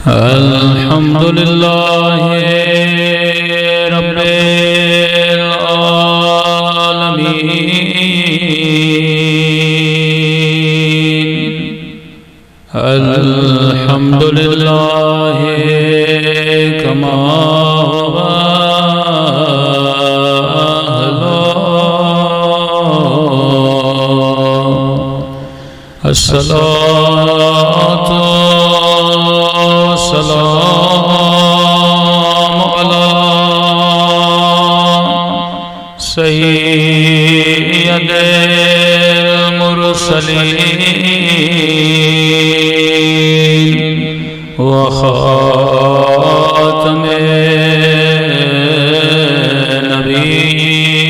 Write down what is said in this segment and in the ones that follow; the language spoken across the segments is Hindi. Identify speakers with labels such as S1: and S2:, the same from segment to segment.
S1: अल्हम्दुलिल्लाह रब्बिल आलमीन। अल्हम्दुलिल्लाह कमा अस्सलातु वस्सलामु अला सय्यिदिल मुरसलीन व खातमिन नबिय्यीन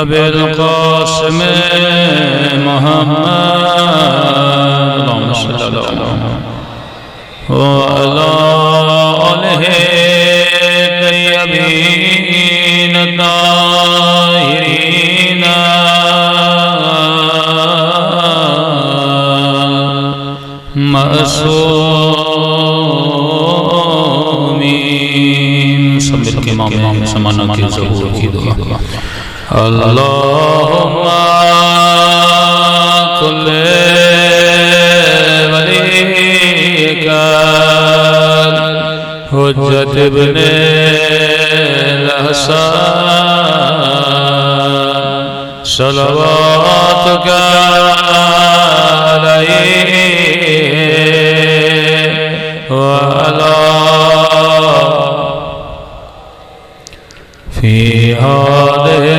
S1: अबिल क़ासिम मुहम्मद व अला आलिहि तय्यबीन ताहिरीन मासूमीन। सब मिलके इमाम समाना की ज़हूर की दुआ। अल्लाहुम्मा कुल्ले वलीका हुज्जत इब्ने हसन सलवातुका अलैहि व अला फी हादिहि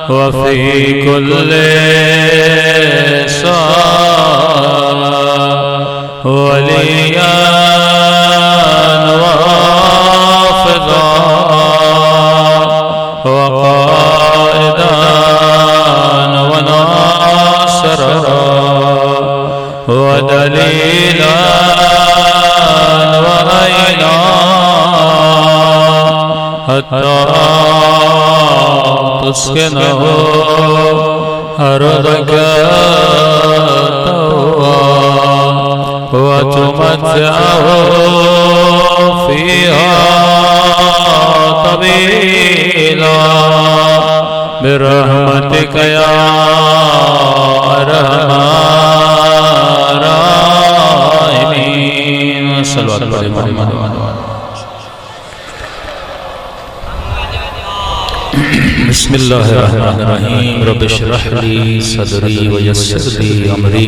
S1: वफ़ी कुल्ले वलिय्यन व हाफ़िज़न व क़ाइदन व नासिरन व दलीलन व अय्ना हत्ता तुस्किनहु अर्दका व तुमत्तिअहु फ़ीहा तवीला बिरहमतिका या अरहमर राहिमीन। सल्लल्लाहु अलैहि वसल्लम। बिस्मिल्लाहिर्रहमानिर्रहीम। रब्बि इश्रह ली सदरी व यस्सिर ली अमरी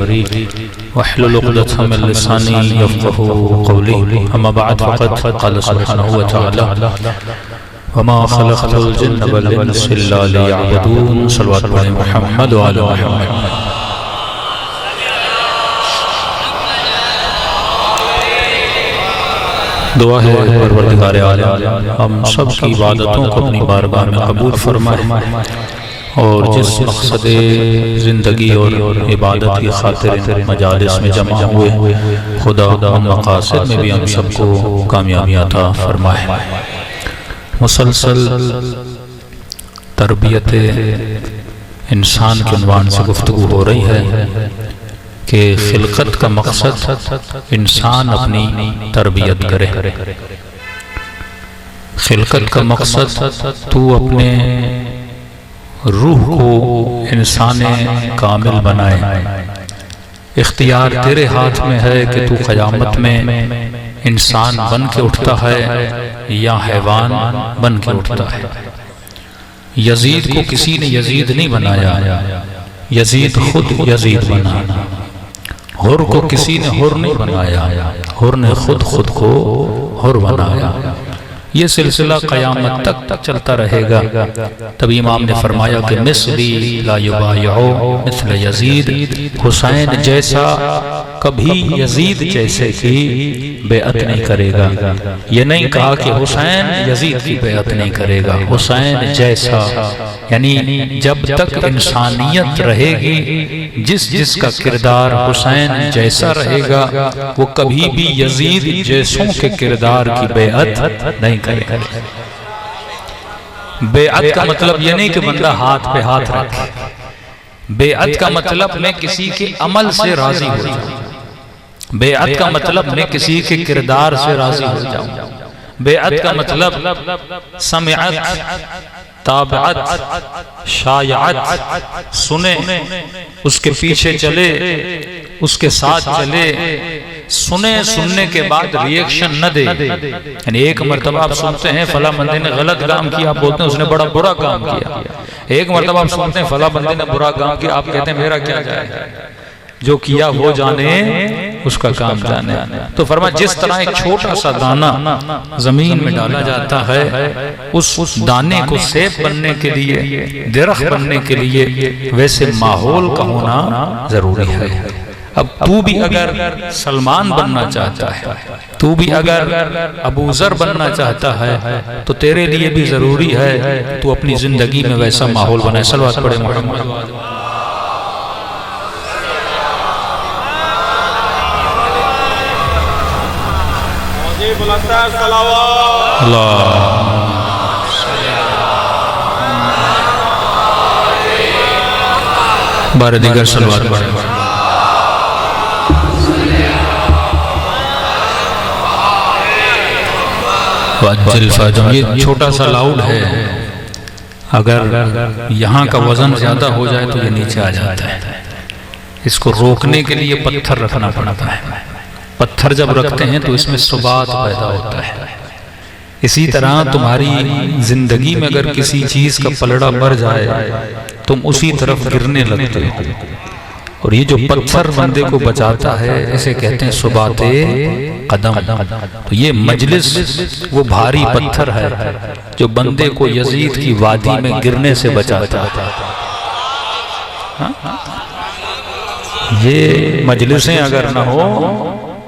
S1: वहलुल उक़दतम मिन लिसानी यफ़क़हू क़ौली। अम्मा बअद फ़क़द क़ाल सुब्हानहु व तआला वमा ख़लक़तुल जिन्न वल इंसा इल्ला लियअबुदून। सल्लल्लाहु अलैहि मुहम्मद व आला मुहम्मद। दुआ है परवरदिगार आलम हम सब की इबादतों को अपनी बारगाह में कबूल फरमाए और जिस मकसद ज़िंदगी और इबादत की खातिर मजालिस में जमा हुए खुदा उन मकासद में भी हम सबको कामयाबी अता फरमाए। मुसलसल तरबियत इंसान के उन्वान से गुफ्तगू हो रही है कि खिलकत का मकसद इंसान अपनी तरबियत करे। खिलकत का मकसद तू अपने रूह को इंसान कामिल बनाए। इख्तियार तेरे हाथ में है कि तू क़यामत में इंसान बन के उठता है या हैवान बन के उठता है। यजीद को किसी ने यजीद नहीं बनाया, यजीद खुद यजीद बना। हुर को किसी ने हुर नहीं बनाया, हुर ने खुद को हुर बनाया। ये सिलसिला क़यामत तक चलता रहेगा। तभी इमाम ने फरमाया कि मिस्ली ला युबायउ मिस्ल यजीद, हुसैन जैसा कभी यजीद जैसे की बेअत नहीं करेगा। ये नहीं कहा कि हुसैन यजीद की बेअत नहीं करेगा, हुसैन जैसा, यानी जब तक इंसानियत रहेगी जिसका किरदार हुसैन जैसा रहेगा वो कभी भी यजीद जैसों के किरदार की बेअत नहीं करेगा। बेअत का मतलब ये नहीं कि बंदा हाथ पे हाथ रखे, बेअत का मतलब मैं किसी के अमल से राजी हो जाऊं। बेअत का मतलब मैं किसी के किरदार से राजी हो जाऊं। बेअत का मतलब समअत, ताबअत, शायअत, सुने, उसके पीछे चले, उसके साथ चले, सुने, सुनने के बाद रिएक्शन न दे। यानी एक मर्तबा आप सुनते हैं फला बंदे ने गलत काम किया, आप बोलते हैं उसने बड़ा बुरा काम किया। एक मर्तबा आप सुनते हैं फला बंदे ने बुरा काम किया, आप कहते हैं मेरा क्या जाए, जो किया वो जाने, उसका काम जाने। तो फरमा जिस तरह एक छोटा सा दाना जमीन में डाला जाता है, उस दाने को सेब बनने के लिए, दरख्त बनने के लिए, वैसे माहौल का होना जरूरी है। अब तू भी अगर सलमान बनना चाहता है, तू भी अगर अबू ज़र बनना चाहता है, तो तेरे लिए भी जरूरी है तू अपनी जिंदगी में वैसा माहौल बनाए। सलवात पढ़े मोहम्मद। बारह दिगर सलवात पढ़े। ये छोटा सा लाउड है, अगर यहाँ का वजन ज्यादा हो जाए तो ये नीचे आ जाता है। इसको रोकने के लिए पत्थर रखना पड़ता है। पत्थर जब रखते हैं तो इसमें सुबात पैदा होता है। इसी तरह तुम्हारी जिंदगी में अगर किसी चीज का पलड़ा बढ़ जाए, तुम उसी तरफ गिरने लगते हो। और ये जो पत्थर बंदे को बचाता है, इसे कहते हैं सुबाते कदम। तो ये मजलिस वो भारी पत्थर है जो बंदे को यजीद की वादी में गिरने से बचाता है। ये मजलिसें अगर ना हो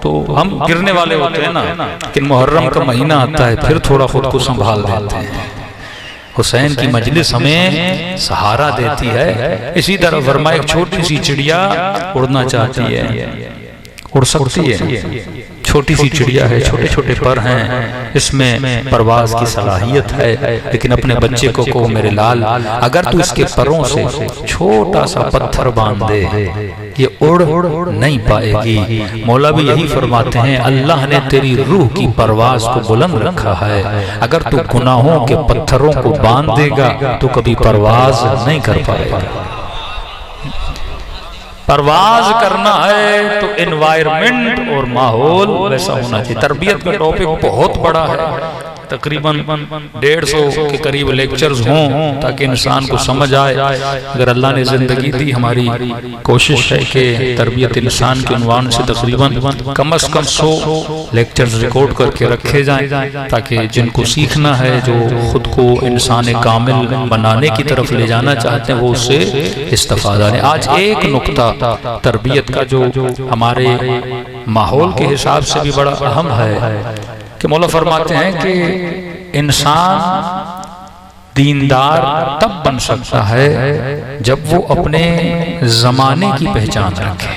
S1: तो हम गिरने वाले होते हैं ना। लेकिन मुहर्रम का महीना आता है, फिर थोड़ा खुद को संभाल देते हैं। हुसैन की मजलिस हमें सहारा देती है। इसी तरह फरमा एक छोटी सी चिड़िया उड़ना चाहती है, उड़ सकती है। छोटी सी चिड़िया है, छोटे छोटे पर हैं, इसमें परवाज की सलाहियत है। लेकिन अपने बच्चे को कहो मेरे लाल, अगर तू इसके परों से छोटा सा पत्थर बांध दे, ये उड़ नहीं पाएगी। मौला भी यही फरमाते हैं, अल्लाह ने तेरी रूह की परवाज को बुलंद रखा है। अगर तू गुनाहों के पत्थरों को बांध देगा तो कभी परवाज नहीं कर पाएगा। परवाज करना है तो एनवायरनमेंट और माहौल वैसा होना चाहिए। तरबियत का टॉपिक बहुत बड़ा है, तकरीबन 150 के करीब लेक्चर्स हों ताकि इंसान को समझ आए। अगर अल्लाह ने जिंदगी दी, हमारी कोशिश है कि तरबियत इंसान के उन्वान से तकरीबन कम से कम 100 लेक्चर्स रिकॉर्ड करके रखे जाएं, ताकि जिनको सीखना है, जो खुद को इंसान कामिल बनाने की तरफ ले जाना चाहते हैं, वो उससे इस्तेफादा लें। आज एक नुक्ता तरबियत का जो हमारे माहौल के हिसाब से भी बड़ा अहम है कि मौला फरमाते हैं कि इंसान दीनदार तब बन सकता है जब वो अपने जमाने की पहचान रखे।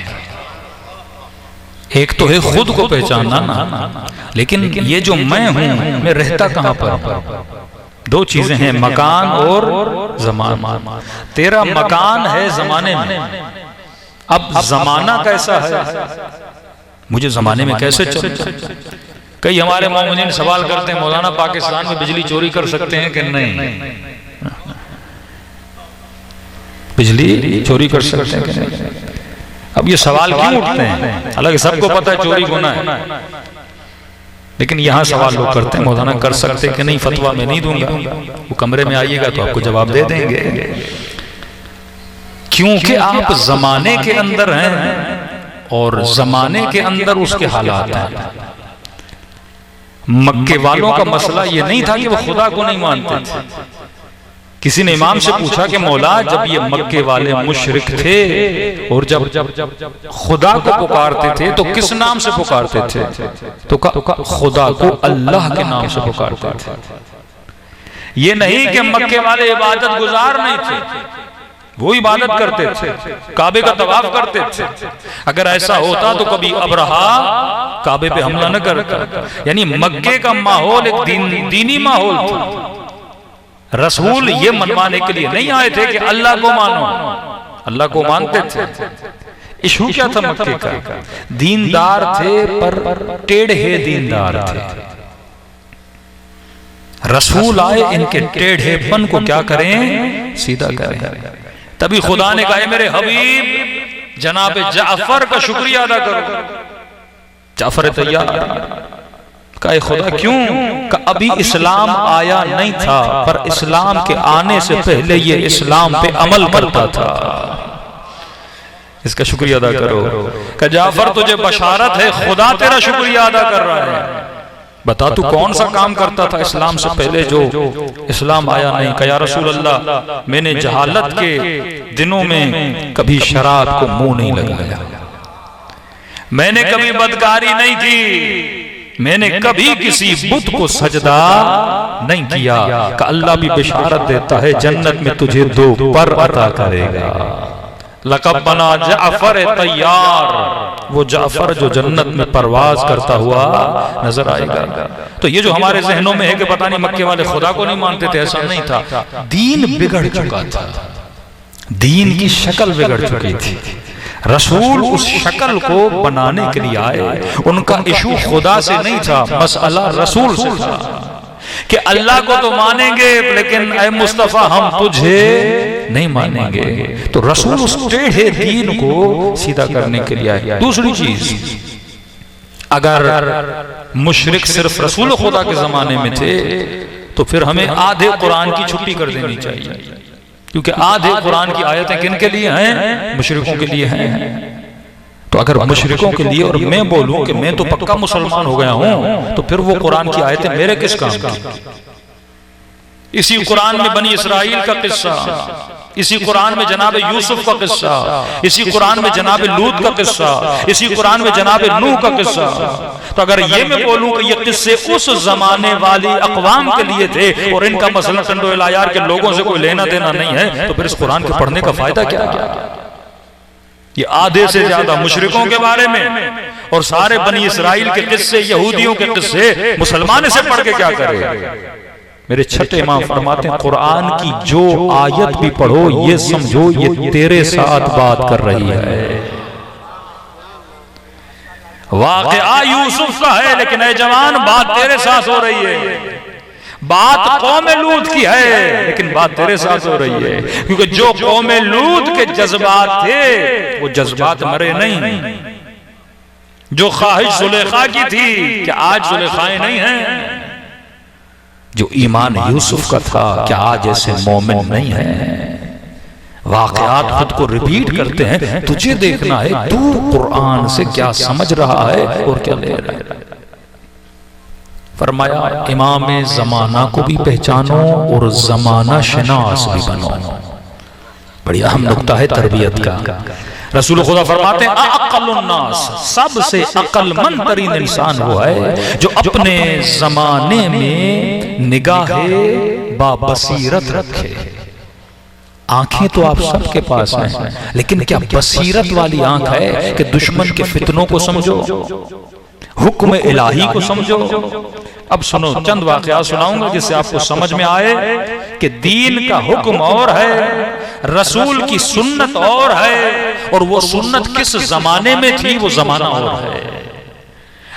S1: एक तो है खुद को पहचानना ना, लेकिन ये जो मैं हूं, मैं रहता कहां पर। दो चीजें हैं, मकान और जमाना। तेरा मकान है जमाने में, अब जमाना कैसा है, मुझे जमाने में कैसे चलना। कई हमारे मोमिनीन सवाल करते हैं, मौलाना पाकिस्तान में बिजली चोरी कर सकते हैं कि नहीं? बिजली चोरी कर सकते हैं कि नहीं? अब ये सवाल क्यों उठते हैं? हालांकि सबको पता है चोरी गुनाह है, लेकिन यहाँ सवाल लोग करते हैं मौलाना कर सकते कि नहीं। फतवा में नहीं दूंगा, वो कमरे में आइएगा तो आपको जवाब दे देंगे, क्योंकि आप जमाने के अंदर हैं और जमाने के अंदर उसके हालात हैं। मक्के वालों का मसला ये नहीं था कि वो खुदा को नहीं मानते थे। किसी ने इमाम से पूछा कि मौला, जब ये मक्के वाले मुशरिक थे और जब खुदा को पुकारते थे तो किस नाम से पुकारते थे? तो खुदा को अल्लाह के नाम से पुकारते थे। ये नहीं कि मक्के वाले इबादत गुजार नहीं थे, वो इबादत करते थे, काबे का तवाफ करते थे। अगर ऐसा होता तो कभी अबरहा काबे पे हमला न करता। यानी मक्के का माहौल एक दीनी माहौल था। रसूल ये मनवाने के लिए नहीं आए थे कि अल्लाह को मानो, अल्लाह को मानते थे। इशू क्या था मक्के का? दीनदार थे पर टेढ़े दीनदार थे। रसूल आए, इनके टेढ़ेपन को क्या करें? सीधा करें। तभी खुदा ने कहा मेरे हबीब जनाब जाफर का शुक्रिया अदा करो। जाफर तैयार। कहा खुदा क्यों? का अभी इस्लाम आया नहीं था, पर इस्लाम के आने से पहले ये इस्लाम पे अमल करता था, इसका शुक्रिया अदा करो। का जाफर तुझे बशारत है, खुदा तेरा शुक्रिया अदा कर रहा है। बता तू कौन सा काम करता था इस्लाम से पहले जो इस्लाम आया नहीं? का या रसूल अल्लाह, मैंने जहालत के दिनों में कभी शराब को मुंह नहीं लगाया, मैंने कभी बदकारी नहीं की, मैंने कभी किसी बुत को सजदा नहीं किया। का अल्लाह भी बिशारत देता है जन्नत में तुझे 2 पर अता करेगा। लक़ब बना जाफर तैयार, वो जाफर जो जन्नत में परवाज करता हुआ नजर आएगा। तो ये जो हमारे जहनों में है कि पता नहीं मक्के वाले खुदा को नहीं मानते थे, ऐसा नहीं था। दीन बिगड़ चुका था, दीन की शक्ल बिगड़ चुकी थी। रसूल उस शक्ल को बनाने के लिए आए। उनका इशू खुदा से नहीं था, मसला रसूल से था कि अल्लाह को तो मानेंगे लेकिन ऐ मुस्तफा हम तुझे नहीं मानेंगे। तो रसूल उस टेढ़े दीन को सीधा करने के लिए आए। दूसरी चीज, अगर मुशरिक सिर्फ रसूल खुदा के जमाने में थे तो फिर हमें आधे कुरान की छुट्टी कर देनी चाहिए, क्योंकि आधे कुरान की आयतें किन के लिए हैं? मुशरिकों के लिए हैं। तो अगर मुशरिकों के लिए और मैं बोलूं कि मैं तो पक्का मुसलमान हो गया हूं, तो फिर वो कुरान की आयतें मेरे किस काम की? इसी कुरान में बनी इसराइल का किस्सा, इसी कुरान में जनाब यूसुफ का किस्सा, इसी कुरान में जनाब लूत का किस्सा, इसी कुरान में जनाब नूह का किस्सा। तो अगर ये मैं बोलूं कि ये किस्से उस जमाने वाली अक़वाम के लिए थे और इनका मसला टंडो इलायार के लोगों से कोई लेना देना नहीं है, तो फिर इस कुरान के पढ़ने का फायदा क्या? ये आधे से ज्यादा मुशरिकों के बारे में और सारे बनी इसराइल के किस्से, यहूदियों के किस्से मुसलमान से पढ़ के क्या करे? मेरे छठे इमाम फरमाते हैं कुरान की जो आयत भी पढ़ो ये समझो ये तेरे साथ बात कर रही है। वाक़या यूसुफ का है, लेकिन ऐ जवान बात तेरे साथ हो रही है। बात कौम लूत की है, लेकिन बात तेरे साथ हो रही है, क्योंकि जो कौम लूत के जज्बात थे वो जज्बात मरे नहीं। जो ख्वाहिश जुलेखा की थी, क्या आज जुलेखाएं नहीं हैं? जो ईमान यूसुफ का था, क्या आज ऐसे मोमिन नहीं है? वाक़यात खुद को रिपीट करते हैं। तुझे देखना है तू कुरान से क्या समझ रहा है और क्या ले रहा है। फरमाया इमाम जमाना को भी पहचानो और जमाना शनास भी बनो। बड़ी अहम नुक्ता है तरबियत का। रसूल खुदा फरमाते हैं अक़ल्लुन्नास, सबसे अक्लमंद तरीन इंसान वो है जो अपने जमाने में निगाहे बाबसीरत रखे। आंखें तो आप सबके पास हैं, लेकिन क्या बसीरत वाली आंख है कि दुश्मन के फितनों को समझो, हुक्म इलाही को समझो। अब सुनो, चंद वाक़या सुनाऊंगा जिससे आपको समझ में आए कि दीन का हुक्म और है, रसूल की सुन्नत और है, और वो सुन्नत किस जमाने में थी वो जमाना और है।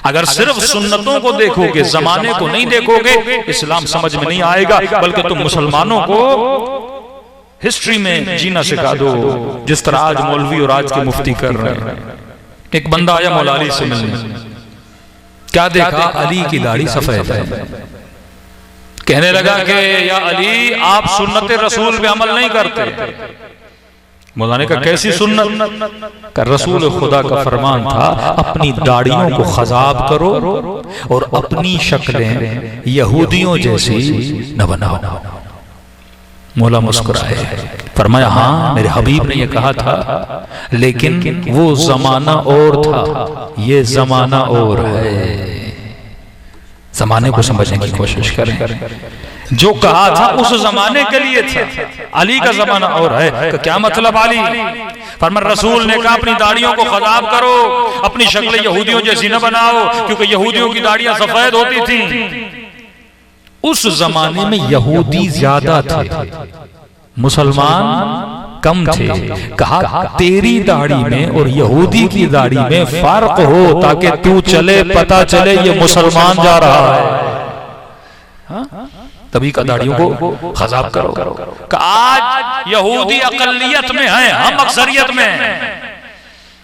S1: अगर सिर्फ सुन्नतों को देखोगे, जमाने को नहीं देखोगे, इस्लाम समझ में नहीं आएगा, बल्कि तुम मुसलमानों को हिस्ट्री में जीना सिखा दो, जिस तरह आज मौलवी और आज के मुफ्ती कर रहे हैं। एक बंदा आया मौला अली से मिलने, क्या देखा? अली की दाढ़ी सफेद है। कहने लगा कि या अली आप सुन्नत रसूल पे अमल नहीं करते। मौला ने कहा कैसी सुन्नत? का रसूल खुदा का फरमान था अपनी दाढ़ियों को खजाब करो और अपनी शक्लें यहूदियों जैसी न बनाओ। मौला मुस्कुराए, फरमाया हाँ मेरे हबीब ने यह कहा था, लेकिन वो जमाना और था, ये जमाना और है। जमाने को समझने की कोशिश करें। जो कहा था उस जमाने के लिए था, अली का जमाना और है। तो क्या मतलब अली? फरमान रसूल ने कहा अपनी दाढ़ियों को खदाब करो, अपनी शक्लें यहूदियों जैसी न बनाओ, क्योंकि यहूदियों की दाढ़ियां सफेद होती थी। उस जमाने में यहूदी ज्यादा थे, मुसलमान कम थे। कहा तेरी दाढ़ी में और यहूदी की दाढ़ी में फर्क हो ताकि तू चले, पता चले ये मुसलमान जा रहा है। तभी का दाढ़ियों को खजाब करो। आज यहूदी अकलियत में है, हम अक्सरियत में हैं।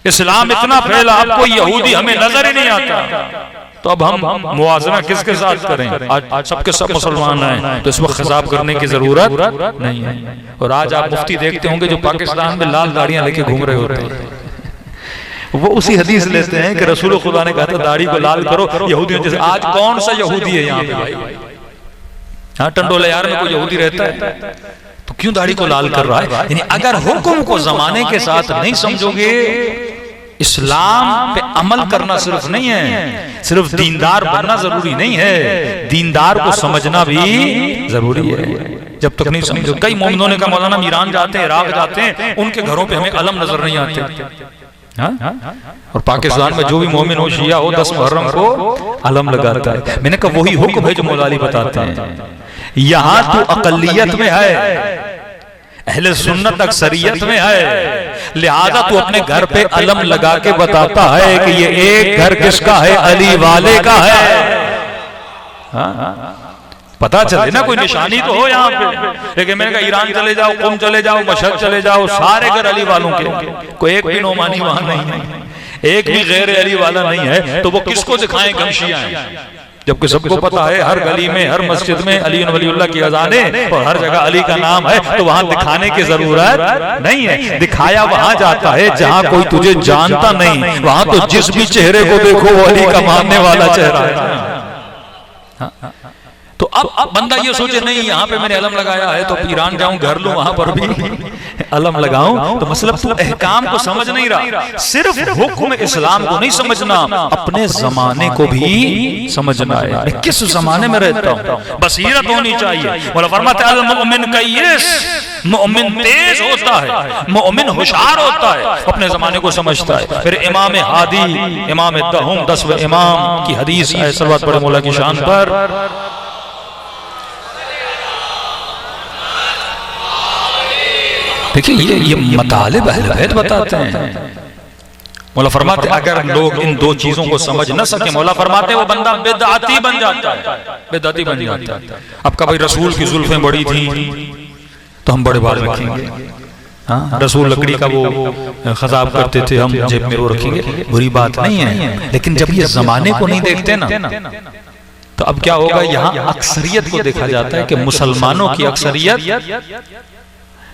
S1: इस्लाम इतना फैला, आपको यहूदी हमें नजर ही नहीं आता। तो अब हम मुआजना किसके साथ करें? आज सबके सब मुसलमान हैं, तो इस वक्त खिताब करने की जरूरत नहीं है। और आज आप मुफ्ती देखते होंगे जो पाकिस्तान में लाल दाढ़ियां लेके घूम रहे होते हैं, वो उसी हदीस लेते हैं कि रसूल खुदा ने कहा था दाढ़ी को लाल करो यहूदियों जैसे। आज कौन सा यहूदी है यहाँ पे भाई? हाँ, टंडोले यार में कोई यहूदी रहता है तो क्यों दाढ़ी को लाल कर रहा है? यानी अगर हुक्म को जमाने के साथ नहीं समझोगे, इस्लाम पे अमल करना सिर्फ नहीं है, सिर्फ दीनदार बनना जरूरी नहीं है, दीनदार को समझना भी जरूरी है। जब तक नहीं समझो, कई मोमिनों ने कहा मौलाना हम ईरान जाते हैं, इराक जाते हैं, उनके घरों पे हमें अलम नजर नहीं आते। और पाकिस्तान में जो भी मोमिन हो, शिया हो, 10 मुहर्रम को अलम लगाता है। मैंने कहा वही हुक्म है जो मौला अली बताते हैं। यहाँ तो अकलियत में है, अहले सुन्नत अक्सरियत में है, लिहाजा तू अपने घर पे अलम लगा के बताता है कि ये एक घर किसका है? अली वाले का है। पता चले ना, कोई निशानी तो हो यहाँ पे। लेकिन मैंने कहा ईरान चले जाओ, कुम चले जाओ, मशहद चले जाओ, सारे घर अली वालों के, कोई एक भी नोमानी वहां नहीं है, एक भी गैर अली वाला नहीं है। तो वो किसको दिखाएं गमशियां? जबकि सबको पता है हर गली में, हर मस्जिद में अली वलीउल्लाह की अजान है और हर जगह अली का नाम है, तो वहां दिखाने की जरूरत नहीं है। दिखाया वहां जाता है जहां कोई तुझे जानता नहीं, वहां तो जिस भी चेहरे को देखो वो अली का मानने वाला चेहरा है। तो अब बंदा ये सोचे नहीं यहाँ पे मैंने अलम लगाया है तो ईरान जाऊं, घर लूं, वहां पर भी अलम लगाऊं, तो मतलब तू अहकाम को समझ नहीं रहा, सिर्फ हुक्म इस्लाम को नहीं समझना, अपने जमाने को भी समझना है। मैं किस जमाने में रहता हूँ, बसीरत होनी चाहिए। बोला फरमाते अल मुमिन कय्यिस, मुमिन तेज होता है, मुमिन होशियार होता है, अपने जमाने को समझता है। फिर इमाम हादी, इमाम दहुम, 10वें इमाम की हदीस है, सल्लल्लाहु अलैहि मौला की शान पर। देखिए ये मतालिब अहले बैत बताते हैं। मौला फरमाते अगर लोग इन दो चीजों को समझ न सके, मौला फरमाते वो बंदा बिदअती बन जाता है, बिदअती बन जाता है। अब का भाई रसूल की जुल्फें बड़ी थी तो हम बड़े बाल रखेंगे, हाँ रसूल लकड़ी का वो खजाब करते थे, हम जेब में वो रखेंगे, बुरी बात नहीं है। लेकिन जब ये जमाने को नहीं देखते ना, तो अब क्या होगा? यहाँ अक्सरियत को देखा जाता है कि मुसलमानों की अक्सरियत,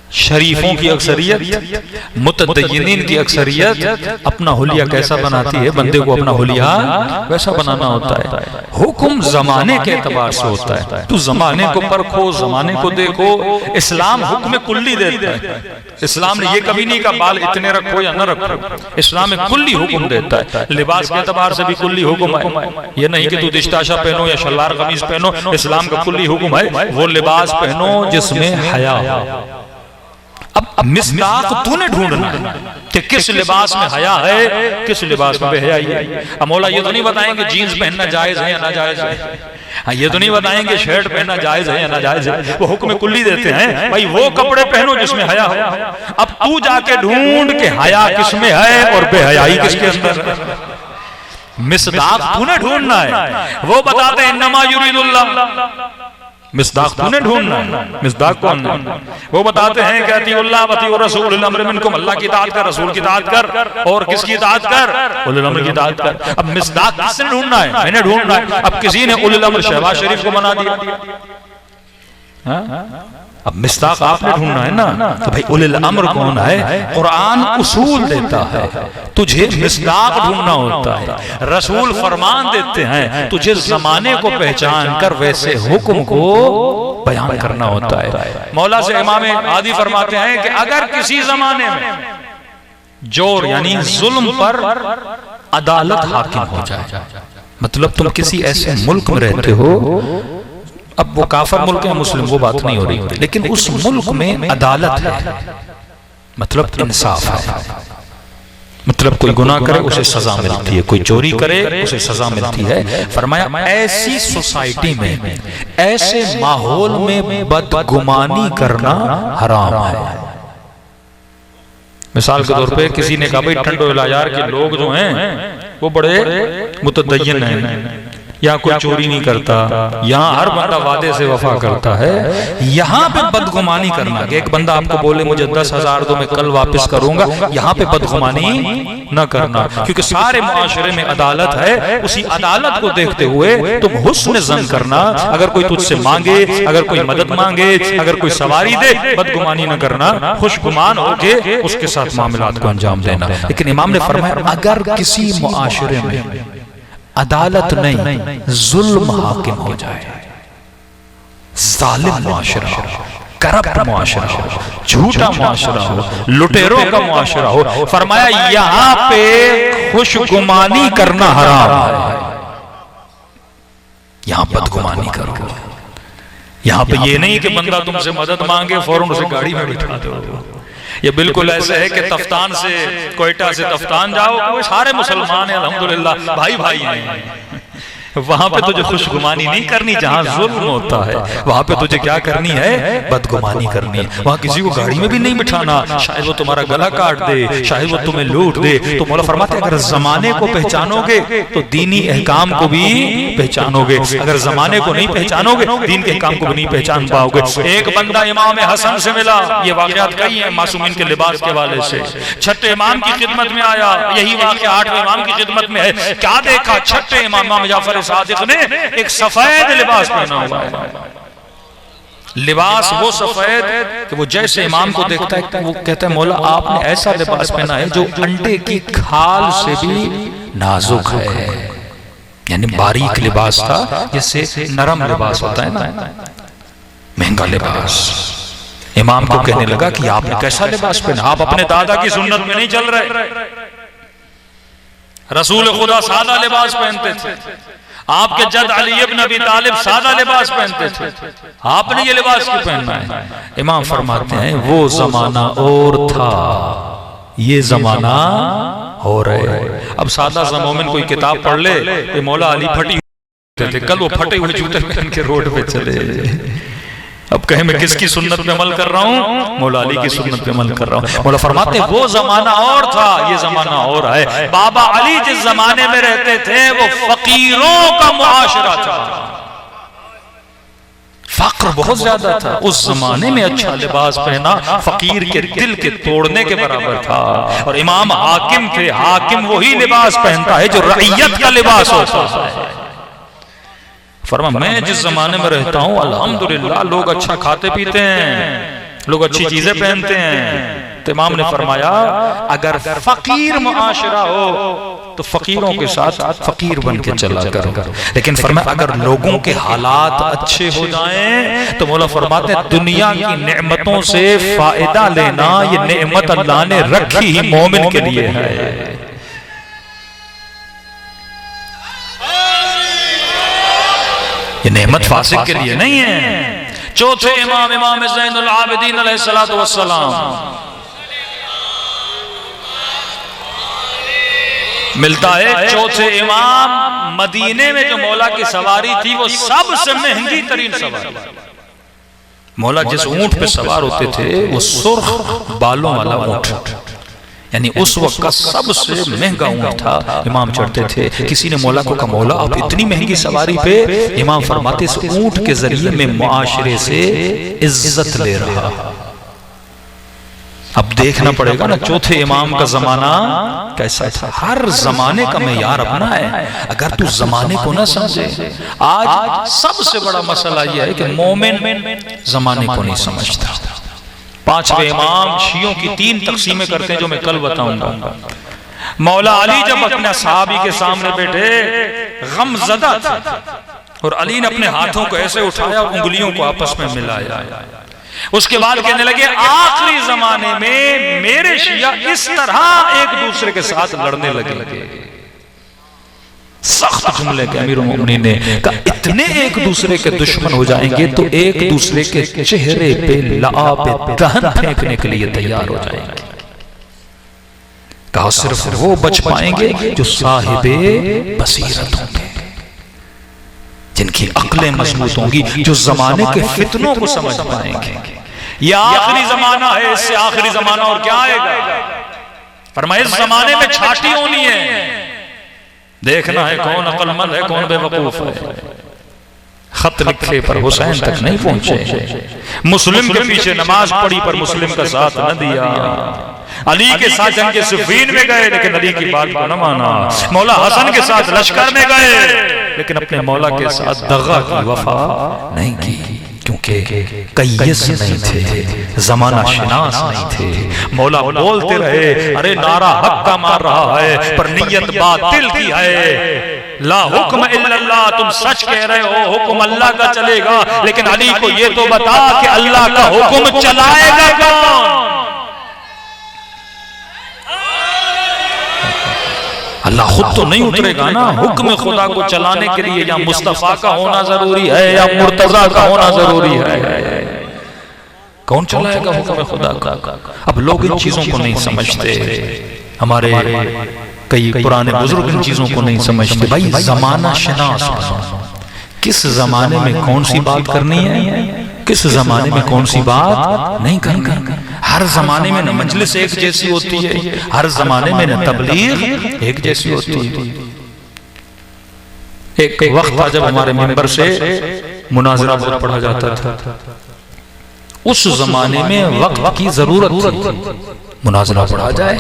S1: शरीफों की अक्सरियत, मुतदय्यिनीन की अक्सरियत अपना हुलिया कैसा बनाती है, बंदे को अपना हुलिया वैसा बनाना होता है। हुक्म जमाने के एतबार से होता है, तू जमाने को परखो, जमाने को देखो। इस्लाम हुक्म कुल्ली देता है, इस्लाम ने ये कभी नहीं कहा बाल इतने रखो या न रखो, इस्लाम में कुल्ली हुक्म देता है। लिबास के एतबार से भी कुल्ली हुक्म है, ये नहीं कि तू दिश्ताशा पहनो या शलवार कमीज पहनो, इस्लाम का कुल्ली हुक्म है वो लिबास पहनो जिसमें हया हो। अब मिस्दाक तूने ढूंढना कि किस लिबास में हया है, किस लिबास में बेहयाई है। अब मौला ये तो नहीं बताएंगे जीन्स पहनना जायज है या ना जायज है, हाँ ये तो नहीं बताएंगे शर्ट पहनना जायज है या ना जायज है, वो हुक्म कुल्ली देते हैं भाई वो कपड़े पहनो जिसमें हया हो। अब तू जाके ढूंढ के हया किसमें है और बेहयाई किसके अंदर है, मिस्दाक तूने ढूंढना है। वो बताते हैं इन्नमा युरीदुल्लाह, मिस्दाक तूने ढूंढना है, मिस्दाक कौन है? वो बताते हैं कि अतीउल्लाह व अतीउर रसूल उलिल अम्र मिनकुम, अल्लाह की इताअत कर, रसूल की इताअत कर, और किसकी इताअत कर? उलिल अम्र की इताअत कर। अब मिस्दाक किसने ढूंढना है? मैंने ढूंढना है। अब किसी ने उलिल अम्र शहबाज शरीफ को बना दिया, अब मिस्दाक आपने ढूंढना है ना, तो भाई उलिल अम्र कौन है? कुरान उसूल देता है, तुझे मिस्दाक ढूंढना होता है। रसूल फरमान देते हैं, तुझे जमाने को पहचान कर वैसे हुक्म को बयान करना होता है। मौला से इमाम आदि फरमाते हैं कि अगर किसी जमाने में जोर यानी जुल्म पर अदालत हाकिम हो जाए, मतलब तुम किसी ऐसे मुल्क में रहते हो, अब वो काफर मुल्क है मुस्लिम वो बात नहीं हो रही, लेकिन उस मुल्क में अदालत है, मतलब इंसाफ है, मतलब कोई गुनाह करे उसे सजा मिलती है, कोई चोरी करे उसे सजा मिलती है। फरमाया ऐसी सोसाइटी में, ऐसे माहौल में बदगुमानी करना हराम है। मिसाल के तौर पे किसी ने कहा भाई टंडो इलाजार के लोग जो हैं वो बड़े मुतदय्यन हैं, यहाँ कोई चोरी नहीं करता, यहाँ हर बंदा वादे से वफा करता है। यहाँ पे बदगुमानी करना कि एक बंदा आपको बोले मुझे 10,000 दो मैं कल वापस करूंगा, यहाँ पे बदगुमानी न करना, क्योंकि सारे मुआशरे में अदालत है। उसी अदालत को देखते हुए तुम हुस्न ज़न करना। अगर कोई तुझसे मांगे, अगर कोई मदद मांगे, अगर कोई सवारी दे, बदगुमानी न करना, खुशगुमान होके उसके साथ मामलात को अंजाम देना। लेकिन इमाम ने फरमाया अगर किसी मुआशरे में अदालत नहीं जुल्म हाकिम हो जाए, जालिम मुआशरा हो, करप्ट मुआशरा हो, झूठा मुआशरा हो, लुटेरों का मुआशरा हो, फरमाया यहां पे खुशगुमानी करना हराम है। यहां बदगुमानी करो। यहां पे ये नहीं कि बंदा तुमसे मदद मांगे फौरन उसे गाड़ी में बिठा दो। ये बिल्कुल ऐसे है कि तफ्तान से कोयटा से तफ्तान जाओ, वो सारे मुसलमान हैं अल्हम्दुलिल्लाह, भाई भाई हैं। वहां पे तुझे खुशगुमानी नहीं करनी, जहां जुल्म होता है वहां पे तुझे क्या करनी है, बदगुमानी करनी है। वहां किसी को गाड़ी में भी नहीं बिठाना, शायद वो तुम्हारा गला काट दे, शायद वो तुम्हें लूट दे। तो मौला फरमाते अगर जमाने को पहचानोगे तो दीनी अहकाम को भी पहचानोगे, अगर जमाने को नहीं पहचानोगे दीन के अहकाम को भी नहीं पहचान पाओगे। एक बंदा इमाम हसन से मिला, ये वाकयात कई हैं मासूमीन के लिबास के हवाले से। छठे इमाम की खिदमत में आया, यही वाकया आठवें इमाम की खिदमत में है। क्या देखा, छठे इमाम जाफर सादिक ने एक सफेद लिबास पहना हुआ है। लिबास वो सफेद कि वो जैसे इमाम को देखता है वो कहता है मौला आपने ऐसा लिबास पहना है जो अंडे की खाल से भी नाजुक है। यानी बारीक लिबास था, जिससे नरम लिबास होता है ना, महंगा लिबास। इमाम को कहने लगा कि आपने कैसा लिबास पहना, आप अपने दादा की सुन्नत में नहीं चल रहे। रसूल खुदा सादा लिबास पहनते थे, आपके जद अली इब्न अबी तालिब सादा लिबास पहनते थे, आपने ये लिबास क्यों पहनना है? इमाम फरमाते हैं वो जमाना और था, ये जमाना हो रहे। अब सादा सा मोमिन कोई किताब पढ़ ले तो मौला अली फटी थे, कल वो फटे हुए जूते पहन के रोड पे चले। अब कहे मैं किसकी सुन्नत पे अमल कर रहा हूँ, मौला अली की सुन्नत पे अमल कर रहा हूँ। मौला फरमाते वो जमाना और था, ये जमाना और है। बाबा अली जिस जमाने में रहते थे वो फकीरों का मुआशरा था, फक्र बहुत ज्यादा था। उस जमाने में अच्छा लिबास पहना फकीर के दिल के तोड़ने के बराबर था। और इमाम हाकिम थे, हाकिम वही लिबास पहनता है जो रईयत का लिबास होता है। फरमा मैं जिस जमाने में रहता हूँ अल्हम्दुलिल्लाह लोग अच्छा खाते पीते हैं, लोग अच्छी चीजें पहनते हैं। तो इमाम ने फरमाया अगर फकीर मुआशरा हो तो फकीरों के साथ फकीर बन के चला करो। लेकिन फरमाया अगर लोगों के हालात अच्छे हो जाएं तो मौला फरमाते हैं दुनिया की नेमतों से फायदा लेना ये नेमत अल्लाह ने रखी ही मोमिन के लिए है। ये नेमत फासिक के लिए नहीं है। चौथे इमाम इमाम ज़ैनुल आबिदीन अलैहिस्सलातु वस्सलाम मिलता है। चौथे इमाम मदीने में जो मौला की सवारी थी वो सबसे महंगी तरीन सवारी। मौला जिस ऊंट पे सवार होते थे वो सुर्ख बालों वाला ऊंट, यानी उस वक्त का सबसे महंगा ऊंट था। इमाम चढ़ते थे। किसी ने मौला को कहा मौला आप इतनी महंगी सवारी पे? इमाम फरमाते इस ऊंट के जरिए मैं मुआशरे से इज्जत ले रहा। अब देखना पड़ेगा ना चौथे इमाम का जमाना कैसा था। हर जमाने का मेयार अपना है। अगर तू जमाने को ना समझे, आज सबसे बड़ा मसला यह है कि मोमिन जमाने को नहीं समझता। पांचवें इमाम शियों की 3 तकसीमें करते हैं जो मैं कल बताऊंगा। मौला अली जब अपने सहाबी के सामने बैठे गमज़दा थे और अली ने अपने हाथों को ऐसे उठाया, उंगलियों को आपस में मिलाया। उसके बाद कहने लगे आखिरी जमाने में मेरे शिया इस तरह एक दूसरे के साथ लड़ने लगे। सख्त जुमले के अमीरुल मोमिनीन ने कहा इतने एक दूसरे के दुश्मन हो जाएंगे तो एक दूसरे के चेहरे पे लाब दहन फेंकने के लिए तैयार हो जाएंगे। कहा सिर्फ वो बच पाएंगे जो साहिबे बसीरत होंगे, जिनकी अक्लें मजबूत होंगी, जो जमाने के फितनों को समझ पाएंगे। यह आखिरी जमाना है, इससे आखिरी जमाना और क्या आएगा। फरमाया इस जमाने में छाटी होनी है, देखना है कौन अक्लमंद है कौन बेवकूफ है। खत लिखे पर हुसैन तक नहीं पहुंचे, मुस्लिम के पीछे नमाज पढ़ी पर मुस्लिम का साथ न दिया। अली के साथ जंग सिफ़ीन में गए लेकिन अली की बात को न माना। मौला हसन के साथ लश्कर में गए लेकिन अपने मौला के साथ दगा की वफा नहीं की, क्योंकि कय्यस नहीं थे, जमाना शिनास नहीं थे। मौला बोलते रहे, अरे नारा हक का मार रहा है पर नियत बातिल की है। ला हुक्म इल्लल्लाह, तुम सच कह रहे हो, हुक्म अल्लाह का चलेगा, लेकिन अली को ये तो बता कि अल्लाह का हुक्म चलाएगा कौन? अल्लाह खुद तो नहीं उतरेगा ना, हुक्म खुदा को चलाने के लिए या मुस्तफा का होना जरूरी है या मुर्तजा का होना जरूरी है। कौन चलाएगा हुक्म खुदा का? अब लोग इन चीजों को नहीं समझते, हमारे कई पुराने बुजुर्ग इन चीजों को नहीं समझते। भाई जमाना शिनास, किस जमाने में कौन सी बात करनी है, किस जमाने में कौन सी बात नहीं करनी। हर जमाने में न मजलिस एक जैसी होती है, हर जमाने में न तबलीग एक जैसी होती है। एक वक्त था जब हमारे मेंबर से मुनाजरा बहुत पढ़ा जाता था, उस जमाने में वक्त की जरूरत थी, मुनाजरा पढ़ा जाए,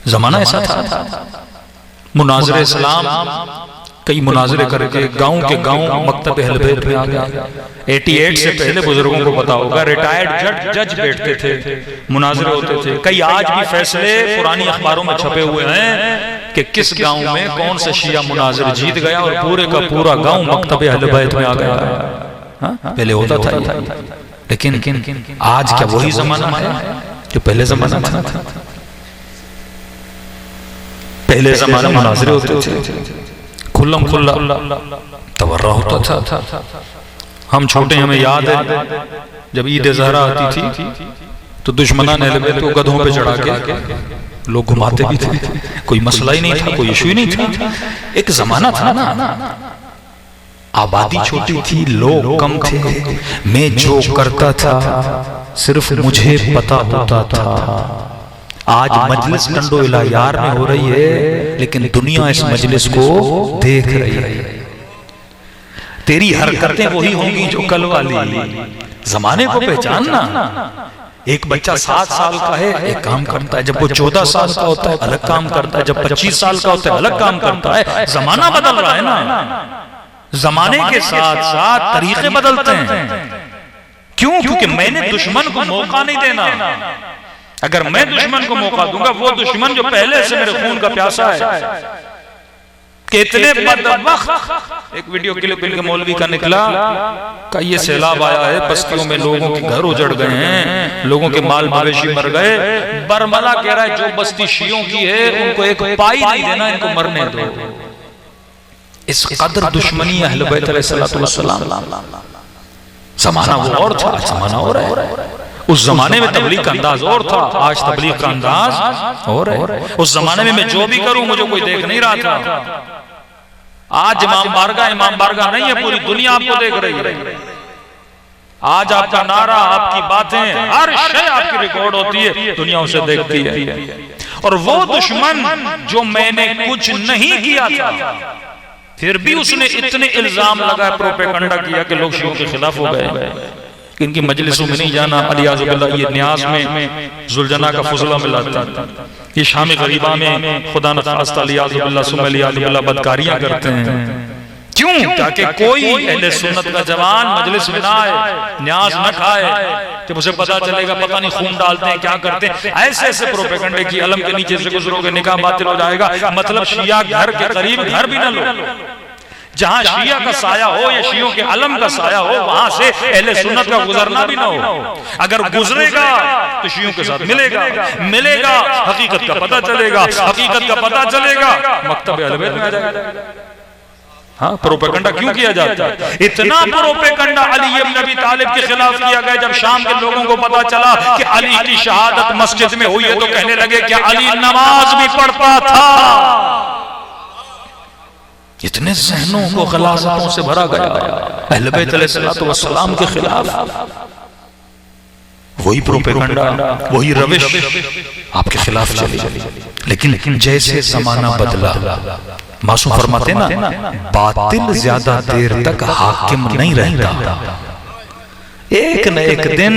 S1: जमाना ऐसा था। मुनाजरे इस्लाम कई मुनाजरे करके गांव के गांव मकतब अहले बैत में आ गया। 88 से पहले बुजुर्गों को पता होगा रिटायर्ड जज बैठते थे, मुनाजरे होते थे। कई आज भी फैसले पुरानी अखबारों में छपे हुए हैं कि किस गांव में कौन सा शिया मुनाजर जीत गया और पूरे का पूरा गांव मकतब अहले बैत में आ गया। पहले होता था, लेकिन आज क्या वही जमाना है जो पहले जमाना था? पहले जमाने में मुनाजरे होते थे, खुल्लम खुल्ला तवर्रा होता था। हम छोटे, हमें याद है जब ईद ज़हरा आती थी तो दुश्मनान अहले बैत को गधों पे चढ़ा के लोग घुमाते भी थे, कोई मसला ही नहीं था, कोई इशू ही नहीं था। एक जमाना था ना, आबादी छोटी थी, लोग कम थे, मैं जो करता था सिर्फ मुझे पता होता था। आज मजलिस टंडो इला यार में हो रही है, लेकिन दुनिया इस मजलिस को देख रही है। तेरी हरकतें वही होंगी जो कल वाली। जमाने को पहचानना। एक बच्चा 7 साल का है एक काम करता है, जब वो 14 साल का होता है अलग काम करता है, जब 25 साल का होता है अलग काम करता है। जमाना बदल रहा है ना, जमाने के साथ साथ तरीके बदलते हैं। क्यों? क्योंकि मैंने दुश्मन को मौका नहीं देना। अगर मैं दुश्मन को मौका दूंगा, वो दुश्मन जो पहले से मेरे खून का प्यासा है, कितने बदबख्त। एक वीडियो क्लिप के मौलवी का निकला का ये सैलाब आया है, बस्तियों में लोगों के घर उजड़ गए हैं, लोगों के माल मवेशी मर गए। बरमला कह रहा है जो बस्ती शियों की है उनको एक पाई नहीं देना, इनको मरने दो। इस कदर दुश्मनी अहले बैत अलैहिस्सलातु वस्सलाम। जमाना वो और था, जमाना और है। उस जमाने में तबलीग का अंदाज और था, आज तबलीग का अंदाज और है। उस जमाने में मैं जो भी करूं मुझे कोई देख नहीं रहा था। आज इमाम बारगाह नहीं है, पूरी दुनिया आपको देख रही है। आज आपका नारा, आपकी बातें, हर शय आपकी रिकॉर्ड होती है, दुनिया उसे देखती है। और वो दुश्मन जो मैंने कुछ नहीं किया था, फिर भी उसने इतने इल्जाम लगाए, प्रोपेगेंडा किया कि लोग शियों के खिलाफ हो गए। इनकी मजलिसों में नहीं जाना, अलियाज़ुबिल्लाह। ये न्यास में जुलजना का फुजला मिला था, ये शाम गरीबा में खुदा न खास्ता अलियाज़ुबिल्लाह सुम्मा अलियाज़ुबिल्लाह बदकारियां करते हैं। क्यों? ताकि कोई अहले सुन्नत का जवान मजलिस में ना आए, न्यास न खाए, जब उसे पता चलेगा पता नहीं खून डालते हैं क्या करते हैं। ऐसे ऐसे प्रोपेगेंडे की अलम के नीचे से गुजरोगे निकाह बातिल हो जाएगा। मतलब शिया घर के करीब घर भी न लो। जहां शिया का साया हो या शियों के अलम का साया हो, वहां से अहले सुन्नत का गुजरना भी ना हो। अगर गुजरेगा तो शियों के साथ मिलेगा, हकीकत का पता चलेगा, हकीकत का पता चलेगा मकतब अहले बैत में आ जाएगा। हाँ, प्रोपेगेंडा क्यों किया जाता है? इतना प्रोपेगेंडा अली इब्न अबी तालिब के खिलाफ किया गया। जब शाम के लोगों को पता चला कि अली की शहादत मस्जिद में हुई है तो कहने लगे कि अली नमाज भी पढ़ता था। इतने जहनों को गलाज़तों से भरा गया अहले बैत अलैहिस्सलातु वस्सलाम के खिलाफ। वही प्रोपेगेंडा, वही रविश आपके खिलाफ चली, लेकिन जैसे जमाना बदला, मासूम फरमाते ना, बातिल ज्यादा देर तक हाकिम नहीं रहता, एक न एक दिन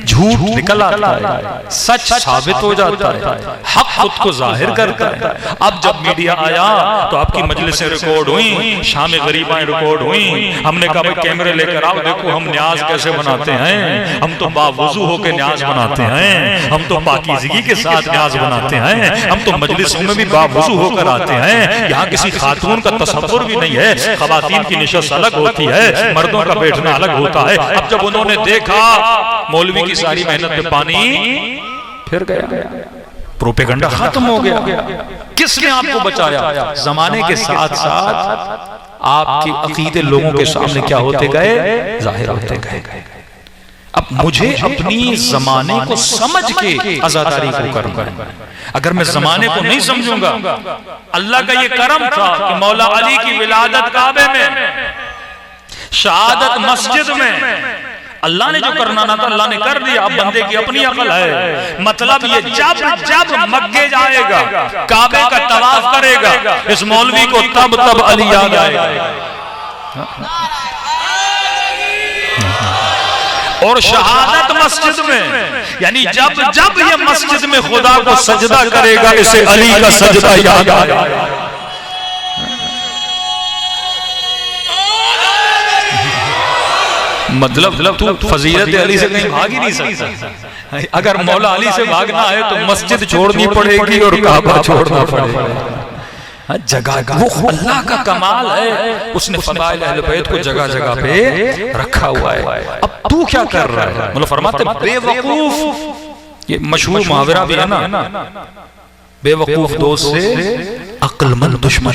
S1: झूठ निकल आता है, सच साबित हो जाता है, हक खुद को जाहिर करता है। अब जब मीडिया आया तो आपकी मजलिसें रिकॉर्ड हुई, शाम गरीबाएं रिकॉर्ड हुई, हमने कहा भाई कैमरे लेकर आओ, देखो हम न्याज कैसे बनाते हैं, हम तो बावजू होकर न्याज बनाते हैं, हम तो पाकीज़गी के साथ न्याज बनाते हैं, हम तो मजलिसों में भी बावजू होकर आते हैं, यहाँ किसी खातून का तसव्वुर भी नहीं है, खवातीन की निशस्त अलग होती है, मर्दों का बैठना अलग होता है। अब जब उन्होंने देखा मौलवी की सारी मेहनत में पानी फिर गया, प्रोपेगेंडा खत्म हो गया। किसने आपको बचाया? जमाने के साथ साथ आपके अकीदे लोगों के सामने क्या होते गए? जाहिर होते गए। अब मुझे अपनी जमाने को समझ के आजादारी को करना है। अगर मैं जमाने को नहीं समझूंगा, अल्लाह का ये करम था कि मौला अली की विलादत काबे में, शहादत मस्जिद में, अल्लाह ने जो करना ना था अल्लाह ने कर दिया। अब बंदे की अपनी अकल है। मतलब ये जब जब मक्के जाएगा, काबे का तवाफ करेगा, इस मौलवी को तब तब अली याद आएगा। और शहादत मस्जिद में, यानी जब जब ये मस्जिद में खुदा को सजदा करेगा, इसे अली का सजदा याद आएगा। मतलब तू फजीलत अली से कहीं भाग ही नहीं सकता। अगर मौला अली से भागना है तो मस्जिद छोड़नी पड़ेगी और काबा छोड़ना पड़ेगा। जगह वो अल्लाह का कमाल है, उसने फज़ाइल अहले बैत को जगह जगह पे रखा हुआ है। अब तू क्या कर रहा है? मतलब फरमाते बेवकूफ, ये मशहूर मुहावरा भी है ना, बेवकूफ दोस्त से अक्लमंद दुश्मन।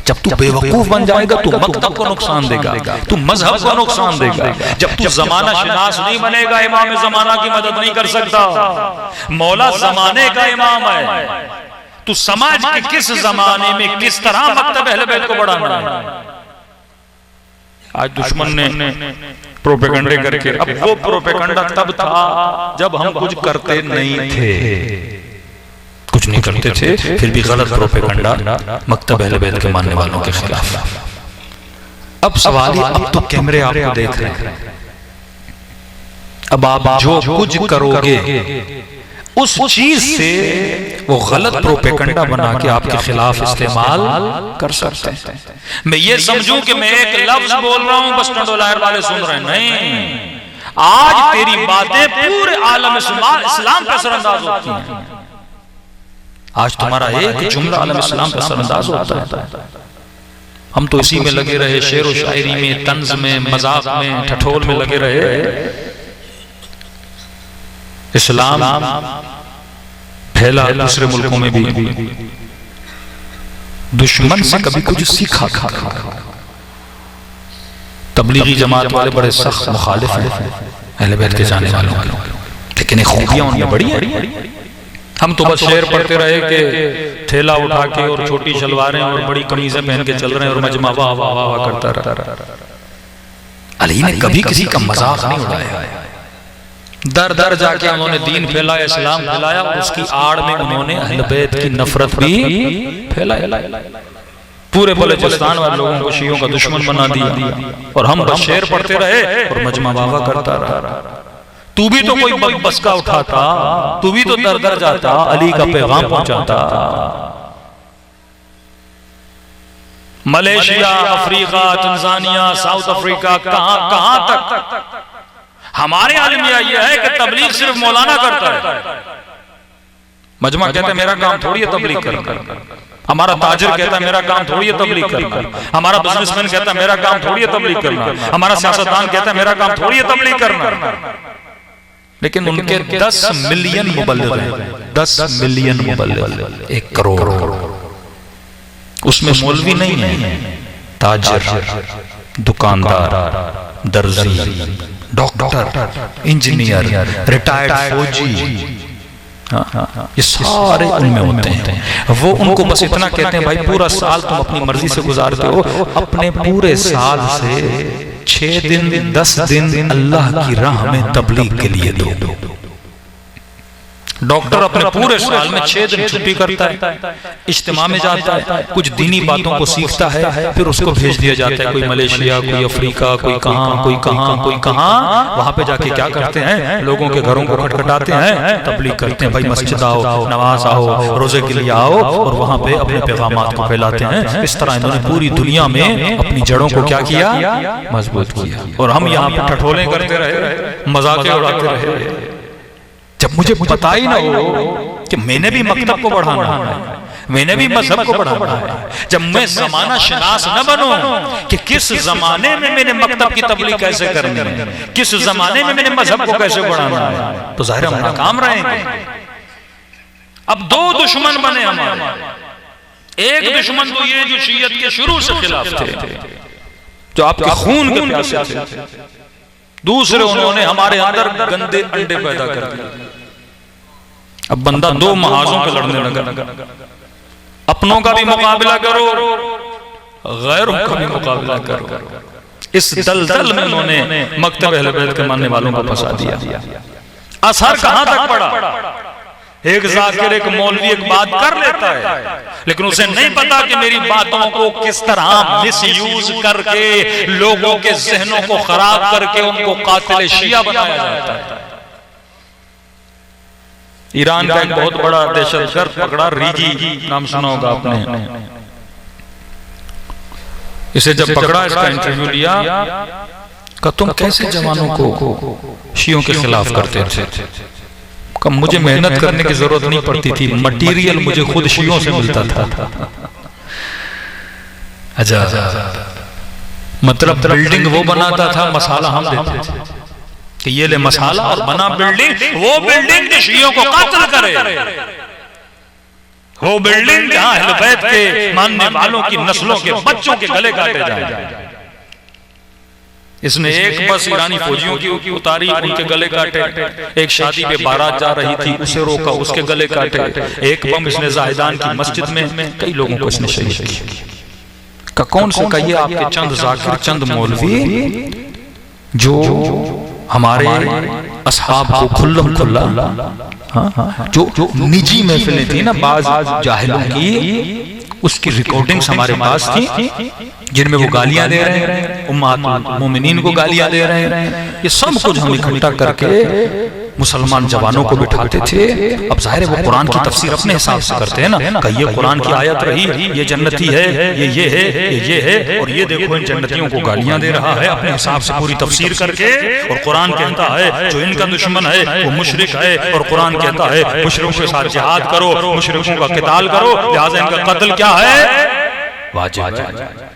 S1: जब तू बेवकूफ बन जाएगा तू मकतब को नुकसान देगा, तू मजहब को नुकसान देगा। जब तू जमाना शिनास नहीं बनेगा, इमाम जमाना की मदद नहीं कर सकता। मौला जमाने का इमाम है, तू समाज के किस जमाने में किस तरह मकतब अहले बैत को बढ़ाना है। आज दुश्मन ने प्रोपेगेंडे करके, अब वो प्रोपेगेंडा तब था जब हम कुछ करते नहीं थे, कुछ नहीं करते थे, फिर भी गलत प्रोपेगेंडा मकतब अहले बैत के मानने वालों के खिलाफ। अब सवाल है, अब तो कैमरे आपको देख रहे हैं, अब आप जो कुछ करोगे उस चीज से वो गलत प्रोपेगेंडा बना के आपके खिलाफ इस्तेमाल कर सकते हैं। मैं ये समझूं कि मैं एक लफ्ज बोल रहा हूं, बस टंडोलायर वाले सुन रहे हैं, नहीं, आज तेरी बातें पूरे आलम इस्लाम पे असरअंदाज होती हैं। आज तुम्हारा एक जुमला आलम इस्लाम पे असरअंदाज होता है। हम तो इसी में लगे रहे, शेर व शायरी में, तंज में, मजाक में, ठठोल में लगे रहे। इस्लाम फैला दूसरे मुल्कों में भी, दुश्मन से कभी कुछ सीखा। तबलीगी जमात वाले बड़े सख्त मुखालिफ हैं अहले बैत के जाने वालों, लेकिन एक खूबियां उनमें बड़ी है। हम तो बस शेर पढ़ते रहे कि थैला उठा के और छोटी शलवारें और बड़ी कमीजें पहन के चल रहे हैं और मजमा वाह वाह वाह करता रहा। अली ने कभी किसी का मजाक नहीं उड़ाया। दर दर जाके उन्होंने दीन फैलाया, इस्लाम फैलाया, और उसकी आड़ में उन्होंने अहले बैत की नफरत भी फैलाई। पूरे बलूचिस्तान वाले लोगों को शियों का दुश्मन बना दिया, और हम बस शेर पढ़ते रहे और मजमा वाह करता रहा। तू भी तो कोई बसका उठाता, तू भी तो दर दर जाता, अली का पैगाम पहुंचाता। Malaysia, Africa, Tanzania, south Africa, कहां तक हमारे आलमिया यह है कि तबलीग सिर्फ मौलाना करता है। मजमा कहता है मेरा काम थोड़ी है तबलीग करना, हमारा ताजिर कहता है मेरा काम थोड़ी है तबलीग करना, हमारा बिजनेसमैन कहता है मेरा काम थोड़ी है तबलीग करना, हमारा सियासतदान कहता है मेरा काम थोड़ी है तबलीग करना। लेकिन उनके 10 मिलियन मुबल्लिग हैं, 10 मिलियन मुबल्लिग, 1 करोड़। उसमें मौलवी नहीं है, ताजिर, दुकानदार, दर्जी, डॉक्टर, इंजीनियर, रिटायर्ड फौजी, ये सारे उनमें होते हैं। वो उनको बस इतना कहते हैं, भाई पूरा साल तुम अपनी मर्जी से गुजारते हो, अपने पूरे साल से 6 दिन 10 दिन अल्लाह की राह में तबलीग के लिए दो। डॉक्टर अपने पूरे साल में 6 दिन छुट्टी करता है, इज्तिमा में जाता है, कुछ दीनी बातों को सीखता है, फिर उसको भेज दिया जाता है कोई मलेशिया, कोई अफ्रीका, कोई कहाँ कोई कहाँ कोई कहाँ। वहां पे जाके क्या करते हैं, लोगों के घरों को खटखटाते हैं, तबलीग करते हैं, भाई मस्जिद आओ, नमाज आओ, रोजे के लिए आओ, और वहां पे अपने पैगामात को फैलाते हैं। इस तरह इन्होंने पूरी दुनिया में अपनी जड़ों को क्या किया, मजबूत किया। और हम यहाँ पे ठठोले करते रहे, मजाके उड़ाते रहे। जब मुझे पता ही ना हो कि मैंने भी मकतब को बढ़ाना है, मैंने भी मजहब को बढ़ाना है, जब मैं जमाना शनास न बनूं कि किस जमाने में मैंने मकतब की तबलीग कैसे करनी है, किस जमाने में मैंने मजहब को कैसे बढ़ाना है, तो जाहिर हम नाकाम रहेंगे। अब दो दुश्मन बने हमारे। एक दुश्मन तो ये जो शियत के शुरू से खिलाफ थे, जो आपके खून के प्यासे थे। दूसरे उन्होंने हमारे अंदर गंदे अंडे पैदा कर दिए। अब बंदा दो महाजों पे लड़ने लगा, अपनों का भी मुकाबला करो, गैरों का भी मुकाबला करो। इस दलदल में उन्होंने मकतब अहले बैत के मानने वालों को फंसा दिया। असर कहां तक पड़ा? एक जाकिर, एक मौलवी एक बात कर लेता है, लेकिन उसे नहीं पता कि मेरी बातों को किस तरह मिसयूज करके लोगों के जहनों को खराब करके उनको कातिल शिया बनाया जाता है। ईरान का एक बहुत बड़ा दहशतगर्द पकड़ा, रीजी नाम सुना होगा आपने। इसे जब पकड़ा, इसका इंटरव्यू लिया, कहा तुम कैसे जवानों को शियों के खिलाफ करते थे? कब मुझे मेहनत करने की जरूरत नहीं पड़ती थी, मटेरियल मुझे खुद शियों से मिलता था। अच्छा, मतलब बिल्डिंग वो बनाता था, मसाला हम देते थे कि ये ले मसाला, और बना बिल्डिंग। वो बिल्डिंग जो शियों को कातिल करे, वो बिल्डिंग जहां अहले बैत के मानने वालों की नस्लों के बच्चों के गले काटे जाए। इसने एक बस ईरानी फौजियों की उतारी, उनके गले काटे। एक शादी पे बारात जा रही थी, उसे रोका, उसके गले काटे। एक बम इसने जाहिदान की मस्जिद में कई लोगों को इसने शहीद किया। कौन से कहिए आपके चंद जाकिर, चंद मौलवी जो हमारे असहाब को खुल्लम खुल्ला, जो निजी महफिलें थी ना बाज जाहिलों की, उसकी रिकॉर्डिंग्स हमारे पास थी, जिनमें वो गालियां दे रहे हैं, उम्महातुल मोमिनीन को गालियां दे रहे हैं। ये सब कुछ हम इकट्ठा करके मुसलमान जवानों को बिठाते थे। अब जाहिर है वो कुरान की तफसीर अपने हिसाब से करते हैं ना, कि ये कुरान की आयत रही, ये जन्नती है, ये है, ये है, और ये देखो इन जन्नतियों को गालियां दे रहा है, अपने हिसाब से पूरी तफसीर करके। और कुरान कहता है जो इनका दुश्मन है वो मुशरिक है, और कुरान कहता है मुशरिकों के साथ जिहाद करो, मुशरिकों का क़िताल करो, लिहाजा इनका कत्ल क्या है, वाजिब है।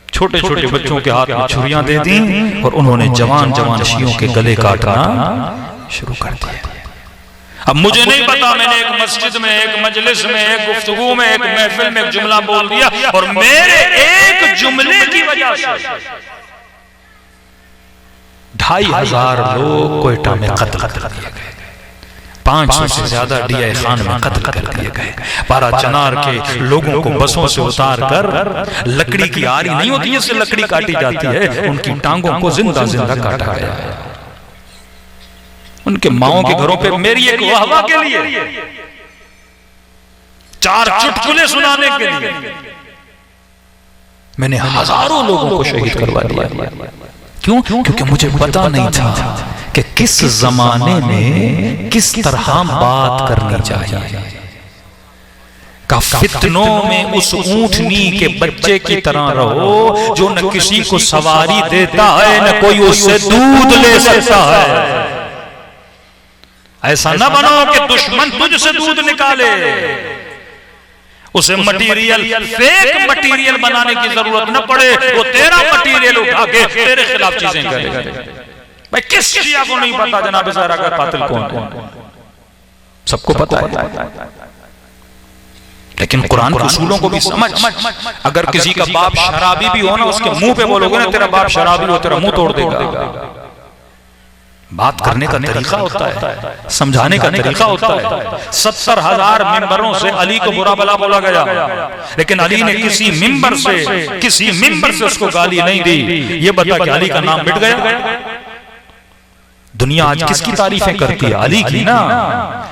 S1: छोटे छोटे बच्चों के हाथ में छुरियां दे दी, और उन्होंने जवान जवान शियों के गले काटना शुरू कर दिया। अब मुझे नहीं पता, मैंने एक मस्जिद में, एक मजलिस में, एक गुफ्तगू में, एक महफिल में एक जुमला बोल दिया, और मेरे एक जुमले की वजह से 2500 लोग कोयटा में कत्ल कर दिए गए, 500 से ज्यादा DI खान में कत्ल कर दिए गए। पारा चनार के लोगों को बसों से उतार कर, लकड़ी की आरी नहीं होती जिससे लकड़ी काटी जाती है, उनकी टांगों को जिंदा जिंदा काटा गया। उनके माओं के घरों पे मेरी एक वाहवा के लिए, 4 चुटकुले सुनाने के लिए मैंने हजारों लोगों को शहीद करवा दिया। क्यों? क्योंकि मुझे पता नहीं था कि किस जमाने में किस तरह बात करनी चाहिए। का फितनों में उस ऊंटनी के बच्चे की तरह रहो जो न किसी को सवारी देता है, न कोई उससे दूध ले सकता है। ऐसा न बनो कि दुश्मन तुझसे दूध निकाले, उसे मटीरियल, फेक मटीरियल बनाने की जरूरत न पड़े, वो तेरा मटीरियल उठा के तेरे खिलाफ चीजें करे। भाई किस शिया को नहीं पता जनाब ज़हरा का कातिल कौन है? सबको पता है, लेकिन कुरान के उसूलों को भी समझ। अगर किसी का बाप शराबी भी हो ना, उसके मुंह पे बोलोगे ना तेरा बाप शराबी हो, तेरा मुंह तोड़ देगा। बात करने का तरीका होता है, समझाने का तरीका होता है। 70,000 मिंबरों से अली को बुरा भला बोला गया, लेकिन अली ने किसी मिंबर से उसको गाली नहीं दी। ये बता कि अली का नाम मिट गया? दुनिया आज किसकी तारीफें करती है? अली की ना।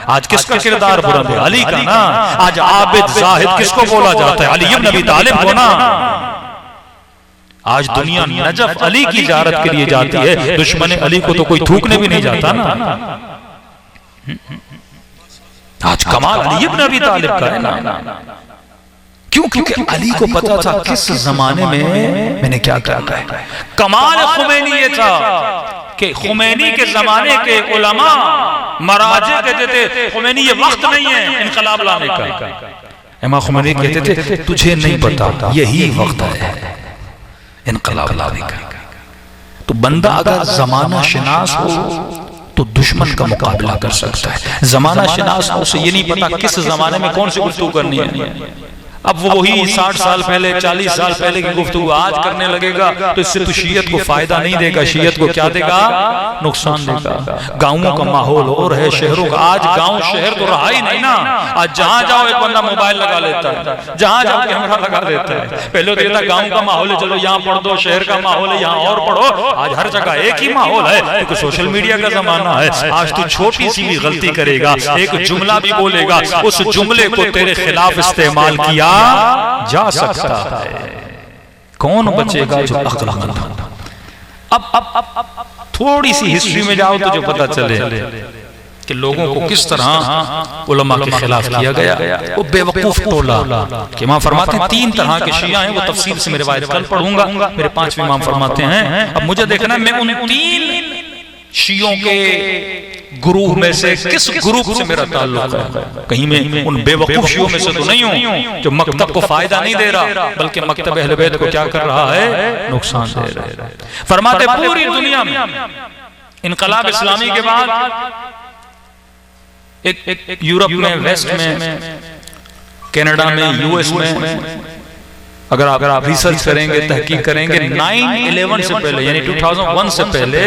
S1: आज किसका किरदार बुलंद है? अली का ना। आज आबिद जाहिद किसको बोला जाता है? अली इब्न अबी तालिब को ना। आज दुनिया नजफ अली की जियारत के लिए जाती है, दुश्मन अली को तो कोई थूकने भी नहीं जाता ना। आज कमाल अली इब्न अबी तालिब का है ना। क्यों? क्योंकि अली को पता था किस जमाने में मैंने क्या क्या कहा। कमाल खुमैनी ये था कि खुमैनी के जमाने के उलमा मराजे कहते थे खुमैनी ये वक्त नहीं है इनकलाब लाने का। इमाम खुमैनी कहते थे तुझे नहीं पता यही वक्त है इनकलाब लाने का। तो बंदा अगर जमाना शनास हो तो दुश्मन का मुकाबला कर सकता है। जमाना शनास हो उसे ये नहीं पता किस जमाने में कौन सी गुफ्तगू करनी है। अब वो वही 60 साल पहले 40 साल पहले की गुफ्तगू आज करने लगेगा तो इससे तो शीयत को फायदा नहीं देगा। शीयत को क्या देगा? नुकसान देगा। गांवों का माहौल और है शहरों का। आज गांव शहर तो रहा ही नहीं ना। आज जहां जाओ एक बंदा मोबाइल लगा लेता है, जहां जाओ कैमरा लगा देता है। पहले तो ये था गांव का माहौल है चलो यहाँ पढ़ दो, शहर का माहौल है यहाँ और पढ़ो। आज हर जगह एक ही माहौल है क्योंकि सोशल मीडिया का जमाना है। आज तू छोटी सी भी गलती करेगा, एक जुमला भी बोलेगा, उस जुमले को तेरे खिलाफ इस्तेमाल किया जा सकता है। कौन बचेगा जो अक्लमंद हो। अब थोड़ी सी हिस्ट्री में जाओ तो जो पता चले कि लोगों को किस तरह उलमा के खिलाफ किया गया। वो बेवकूफ टोला कि इमाम फरमाते हैं 3 तरह के शिया हैं। वो तफसील से मेरे रिवायत कल पढ़ूंगा। मेरे 5वें इमाम फरमाते हैं अब मुझे देखना मैं उन 3 शियों के ग्रुप में से किस ग्रुप से मेरा ताल्लुक है। कहीं मैं उन बेवकूफ शियों में से तो नहीं हूं जो मकतब को फायदा नहीं दे रहा बल्कि मकतब अहले बैत को क्या कर रहा है? नुकसान दे रहा है। फरमाते पूरी दुनिया में इनकलाब इस्लामी के बाद एक यूरोप में, वेस्ट में, कनाडा में, यूएस में अगर आप रिसर्च करेंगे, तहकीक करेंगे 9/11 से पहले यानी 2001 से पहले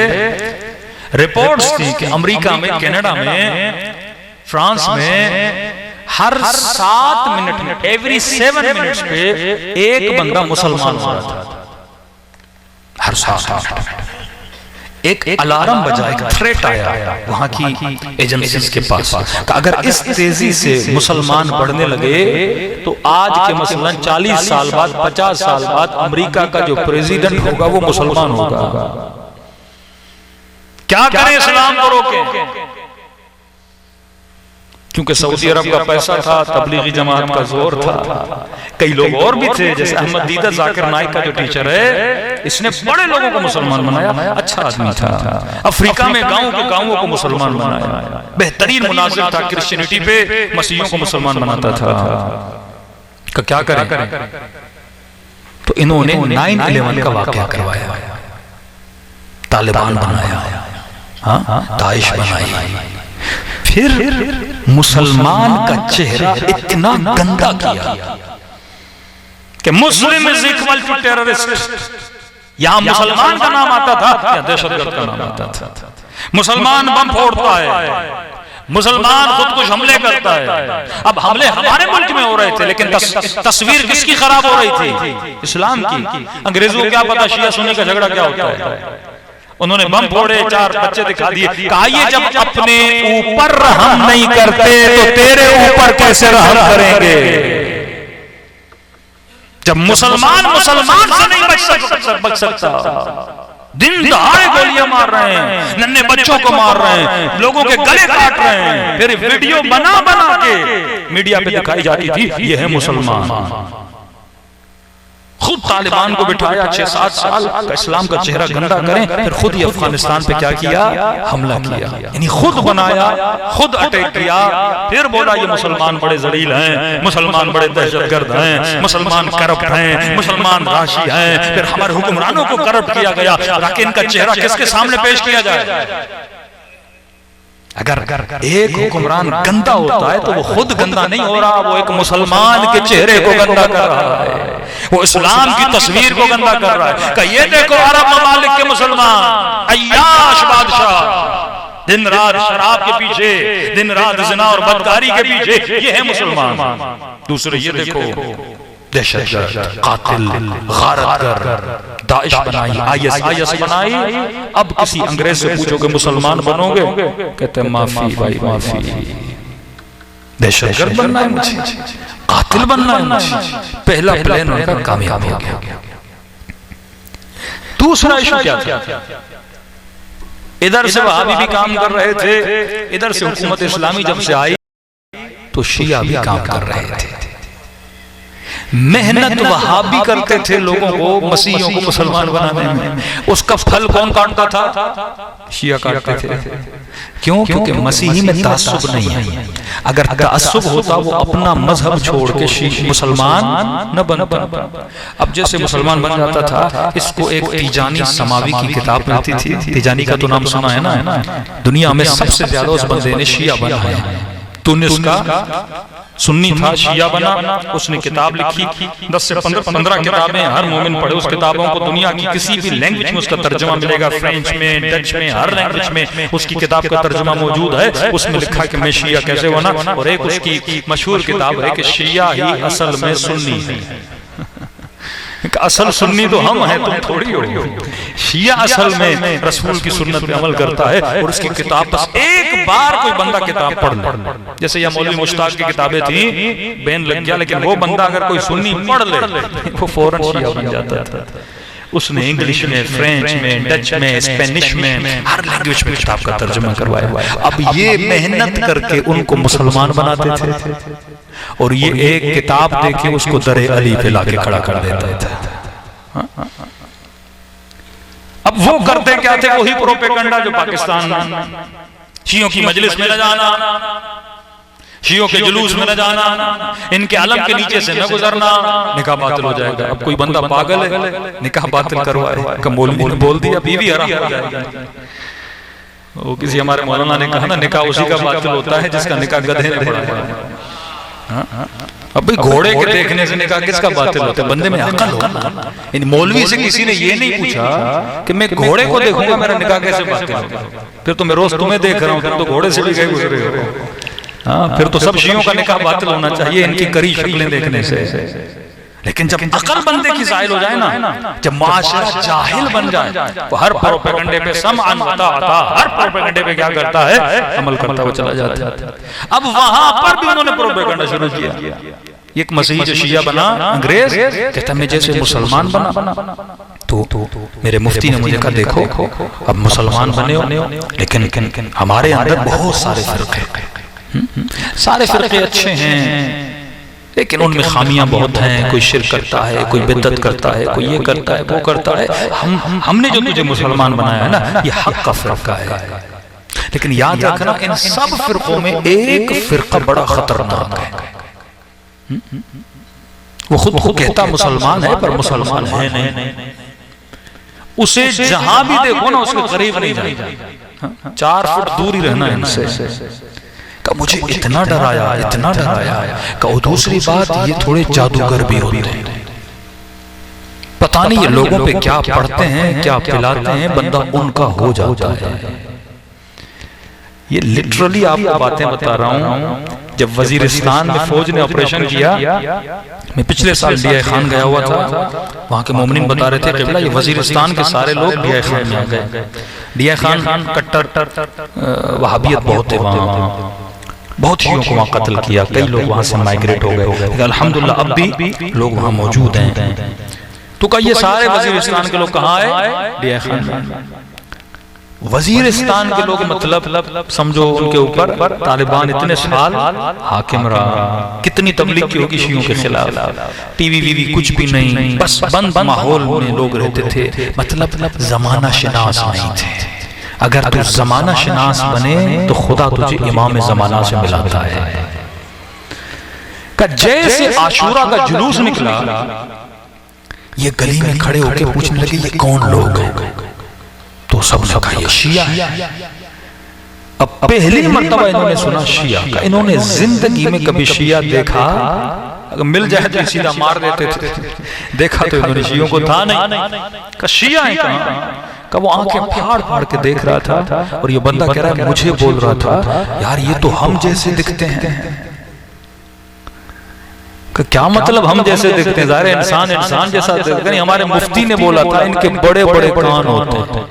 S1: रिपोर्ट्स थी कि अमेरिका में, कनाडा में, फ्रांस में हर 7 मिनट में, एवरी 7 मिनट्स पे एक बंदा मुसलमान हो रहा था। हर 7 मिनट एक अलार्म बजा, एक थ्रेट आया वहां की एजेंसीज के पास कि अगर इस तेजी से मुसलमान बढ़ने लगे तो आज के मसलन 40 साल बाद, 50 साल बाद अमेरिका का जो प्रेसिडेंट होगा वो मुसलमान होगा। क्या करें इस्लाम को रोकें? क्योंकि सऊदी अरब का पैसा था, तबलीगी जमात का जोर था, कई लोग और भी थे जैसे अहमद दीदा जाकिर नाइक का जो टीचर है, इसने बड़े लोगों को मुसलमान बनाया, अच्छा आदमी था। अफ्रीका में गांव के गांवों को मुसलमान बनाया, बेहतरीन मुनाजिर था, क्रिश्चियनिटी पे मसीहियों को मुसलमान बनाता था। क्या करें? तो इन्होंने 9/11 का वाकया करवाया, तालिबान बनाया, दाइश बनाई, फिर मुसलमान का चेहरा इतना गंदा किया कि Muslim is equal to terrorist. यहां मुसलमान का नाम आता था या दहशतगर्द का नाम आता था। मुसलमान बम फोड़ता है, मुसलमान खुद कुछ हमले करता है। अब हमले हमारे मुल्क में हो रहे थे लेकिन तस्वीर किसकी खराब हो रही थी? इस्लाम की। अंग्रेजों को क्या पता शिया सुन्नी का झगड़ा क्या होता है। उन्होंने बम फोड़े, 4 बच्चे दिखा दिए, कहा ये जब अपने ऊपर रहम नहीं करते तो तेरे ऊपर कैसे रहम करेंगे? जब मुसलमान से नहीं बच सकता, दिन दहाड़े गोलियां मार रहे हैं, नन्हे बच्चों को मार रहे हैं, लोगों के गले काट रहे हैं, फिर वीडियो बना के मीडिया पे दिखाई जाती थी ये है मुसलमान। खुद तालिबान को बिठाया 6-7 साल का इस्लाम का चेहरा गंदा करें, फिर खुद ही अफगानिस्तान पे क्या किया? हमला किया। यानी खुद बनाया, खुद अटैक किया, फिर बोला ये मुसलमान बड़े जलील हैं, मुसलमान बड़े दहशतगर्द हैं, मुसलमान करप्ट हैं, मुसलमान राशि हैं। फिर हमारे हुक्मरानों को करप्ट किया गया ताकि इनका चेहरा किसके सामने पेश किया जाए? अगर एक हुक्मरान गंदा होता है तो वो खुद गंदा नहीं हो रहा, वो एक मुसलमान के चेहरे को गंदा कर रहा है, वो इस्लाम की तस्वीर को गंदा कर रहा है। कि ये देखो अरब ममालिक के मुसलमान अय्याश बादशाह, दिन रात शराब के पीछे, दिन रात ज़िना और बदकारी के पीछे, ये है मुसलमान। दूसरे ये देखो दहशतगर्द, कातिल, गारतगर, दाइश बनाई, आईएस बनाई। अब किसी अंग्रेज से पूछो कि मुसलमान बनोगे, कहते हैं माफी भाई माफी, दहशतगर्द बनना है मुझे, कातिल बनना है मुझे। पहला प्लान उनका कामयाब हो गया। दूसरा इशू क्या था? इधर से वहाबी भी काम कर रहे थे, इधर से हुकूमत इस्लामी जब से आई तो शिया भी काम कर रहे थे। मेहनत वहाबी करते थे लोगों को, मसीहियों को मुसलमान बनाने में। उसका फल कौन काटता था? शिया काटते थे। क्यों? क्योंकि मसीही में तासुब नहीं है। अगर तासुब होता वो अपना मजहब छोड़ के मुसलमान न बनता। अब जैसे मुसलमान बन जाता था, इसको एक तिजानी समावी की किताब मिलती थी। तिजानी का तो नाम सुना है ना? दुनिया में सबसे ज्यादा उस बंदे ने शिया बना है। तुनिस का सुन्नी था, शिया बना, उसने किताब लिखी। 10 से 15 किताबें, हर मोमिन पढ़े उस किताबों को। दुनिया की किसी भी लैंग्वेज में उसका तर्जुमा मिलेगा, फ्रेंच में, डच में, हर लैंग्वेज में उसकी किताब का तर्जुमा मौजूद है। उसमें लिखा कि मैं शिया कैसे बना। और एक उसकी मशहूर किताब है कि शिया ही असल में सुन्नी है। असल सुन्नी तो हम हैं, तुम थोड़ी हो। शिया असल में रसूल की सुन्नत पे अमल करता है। और उसकी किताब बस एक बार कोई बंदा किताब पढ़ ले, जैसे यह मौलवी मुश्ताक की किताबें थी, बैन लग गया, लेकिन वो बंदा अगर कोई सुन्नी पढ़ ले वो फौरन शिया बन जाता था। उसने इंग्लिश में, फ्रेंच में, डच में, स्पेनिश में, हर लैंग्वेज में किताब का तर्जुमा करवाया। अब ये मेहनत करके उनको मुसलमान बनाते थे, और ये एक किताब देके उसको दरे अली पे लाके खड़ा कर देता था। अब वो करते क्या थे? वही प्रोपेगेंडा जो पाकिस्तान, शियों की मजलिस में न जाना, शियों के जुलूस में न जाना, इनके अलम के नीचे से न गुजरना, निकाह बातिल हो जाएगा। अब कोई बंदा पागल है, निकाह बातिल करवाए, मौलवी ने बोल दिया बीवी हराम हो जाएगी। वो किसी हमारे मौलाना ने कहा ना, निकाह उसी का बातिल होता है जिसका निकाह गधे ने पढ़ा है। अब भाई घोड़े के देखने से निकाह किसका बातिल होता है? बंदे में अकल हो ना। इन मौलवी से किसी ने ये नहीं पूछा कि मैं घोड़े को देखूंगा मेरा निकाह कैसे बातिल होगा। फिर तो मैं रोज तुम्हें देख रहा हूँ, फिर तो घोड़े से भी गए गुजरे हो। हाँ, फिर तो सब शियों का निकाह बातिल होना चाहिए इनकी करी शक्लें देखने से। लेकिन जब अकल बंदे की जाहिल हो जाए ना, जब माशरा जाहिल बन जाए, तो हर प्रोपेगेंडे पे समअन आता, हर प्रोपेगेंडे पे क्या करता है? अमल करता हुआ चला जाता है। अब वहां पर भी उन्होंने प्रोपेगेंडा शुरू किया। एक मसीही जो शिया बना, अंग्रेज, कहता मैं जैसे मुसलमान बना। तो मेरे मुफ्ती ने मुझे कहा देखो अब मुसलमान बने हो, लेकिन हमारे अंदर बहुत सारे फिरके हैं। सारे फिरके अच्छे हैं, लेकिन उनमें खामियां बहुत हैं। कोई शिर्क करता है, कोई बिदअत करता है, कोई ये करता है, वो करता है। हमने जो तुझे मुसलमान बनाया है ना, ये हक का फिरका है। लेकिन याद रखना, इन सब फिरकों में एक फिरका बड़ा खतरनाक है। वो खुद को कहता मुसलमान है, पर मुसलमान है नहीं। उसे जहां भी देखो ना, उसके करीब नहीं जाए, 4 फुट दूर ही रहना है इनसे। का मुझे इतना डराया, इतना डराया। का दूसरी बात, ये थोड़े जादूगर भी होते हैं। पता नहीं ये लोगों पे क्या पढ़ते हैं, क्या पिलाते हैं, बंदा उनका हो जाता है। ये लिटरली आपको बातें बता रहा हूं। जब वजीरिस्तान में फौज ने ऑपरेशन किया, मैं पिछले साल डीआई खान गया हुआ था, वहां के मोमिनीन बता रहे थे कि ये वजीरिस्तान के सारे लोग डीआई खान में आ गए। डीआई खान कट्टर वहाबियत बहुत थे, वहां बहुत शियों को वहां कत्ल किया। कई लोग वहां से माइग्रेट हो गए। अल्हम्दुलिल्लाह अब भी लोग वहां मौजूद हैं। तो क्या ये सारे वजीरिस्तान के लोग कहाँ है? डीआई खान में। वजीरिस्तान के लोग मतलब समझो उनके ऊपर तालिबान इतने साल हाकिम रहा। कितनी तबलीग की होगी शियों के खिलाफ। टीवी वीवी कुछ भी नहीं, बस बंद माहौल में लोग रहते थे। मतलब जमाना शिनास नहीं थे। अगर तू जमाना शिनास बने तो खुदा तुझे इमाम जमाना से मिलाता है। का जैसे आशूरा का जुलूस निकला, ये गली में खड़े होकर पूछने लगे ये कौन लोग हैं? तो सबने कहा ये शिया। अब पहली मर्तबा इन्होंने सुना शिया का। इन्होंने जिंदगी में कभी शिया देखा? अगर मिल जाए तो सीधा मार देते थे। देखा तो इन्होंने शियों को था नहीं। का शिया है कहाँ? का वो आंखें फाड़ फाड़ के देख रहा था, और ये बंदा कह रहा है मुझे बोल रहा था यार ये तो हम जैसे दिखते हैं। क्या मतलब हम जैसे दिखते हैं? ज़ाहिर इंसान इंसान जैसा दिखते हैं। हमारे मुफ्ती ने बोला था इनके बड़े बड़े कान होते हैं।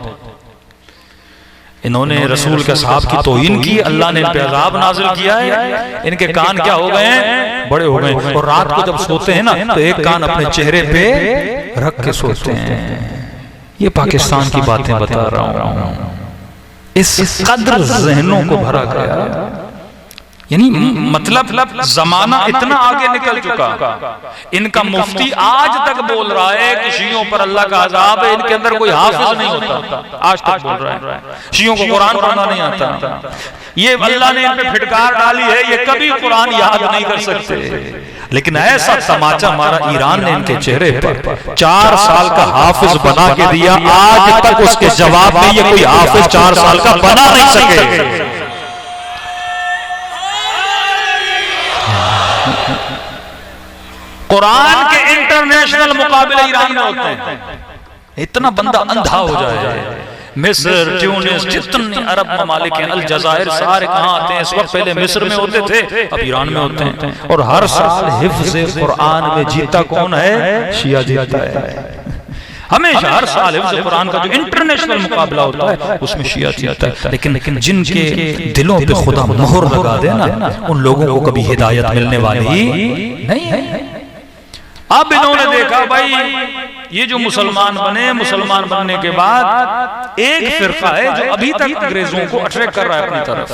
S1: इन्होंने रसूल के साहब की तौहीन की, अल्लाह ने इन पे अज़ाब नाज़िल किया है, इनके कान क्या हो गए हैं? बड़े हो गए। और रात को जब सोते हैं ना तो एक कान अपने चेहरे पे रख के सोते हैं। ये पाकिस्तान की बातें बता रहा हूं। इस कदर ज़हनों को भरा गया, यानी मतलब जमाना इतना आगे निकल चुका। इनका मुफ्ती आज तक बोल रहा है कि शियों पर अल्लाह का अज़ाब है, इनके अंदर कोई हाफिज नहीं होता, आज तक बोल रहा है। शियों को कुरान पढ़ना नहीं आता। ये अल्लाह ने इन पे फिटकार डाली है, ये कभी कुरान याद नहीं कर सकते। लेकिन ऐसा तमाचा मारा ईरान ने इनके चेहरे पर, 4 साल का हाफिज बना के दिया। आज तक उसके जवाब में ये कोई हाफिज 4 साल का बना नहीं सके। कुरान के इंटरनेशनल मुकाबले ईरान में होते हैं। इतना बंदा अंधा हो जाए। मिस्र, ट्यूनिस, जितने अरब ममालिक हैं, अल जज़ायर, सारे कहाँ आते हैं इस वक्त? पहले मिस्र में होते थे, अब ईरान में होते हैं। और हर साल हिफ्ज़ कुरान में जीता कौन है? शिया जीता है। हमेशा हर साल हिफ्ज़ कुरान का जो इंटरनेशनल मुकाबला होता है उसमें शिया जीता है। लेकिन जिनके दिलों पे खुदा मोहर लगा दे ना, उन लोगों को कभी हिदायत मिलने वाली नहीं है। अब इन्होंने देखा भाई ये जो मुसलमान बने, मुसलमान बनने के बाद एक फिरका है जो अभी तक अंग्रेजों को अट्रैक्ट कर रहा है अपनी तरफ,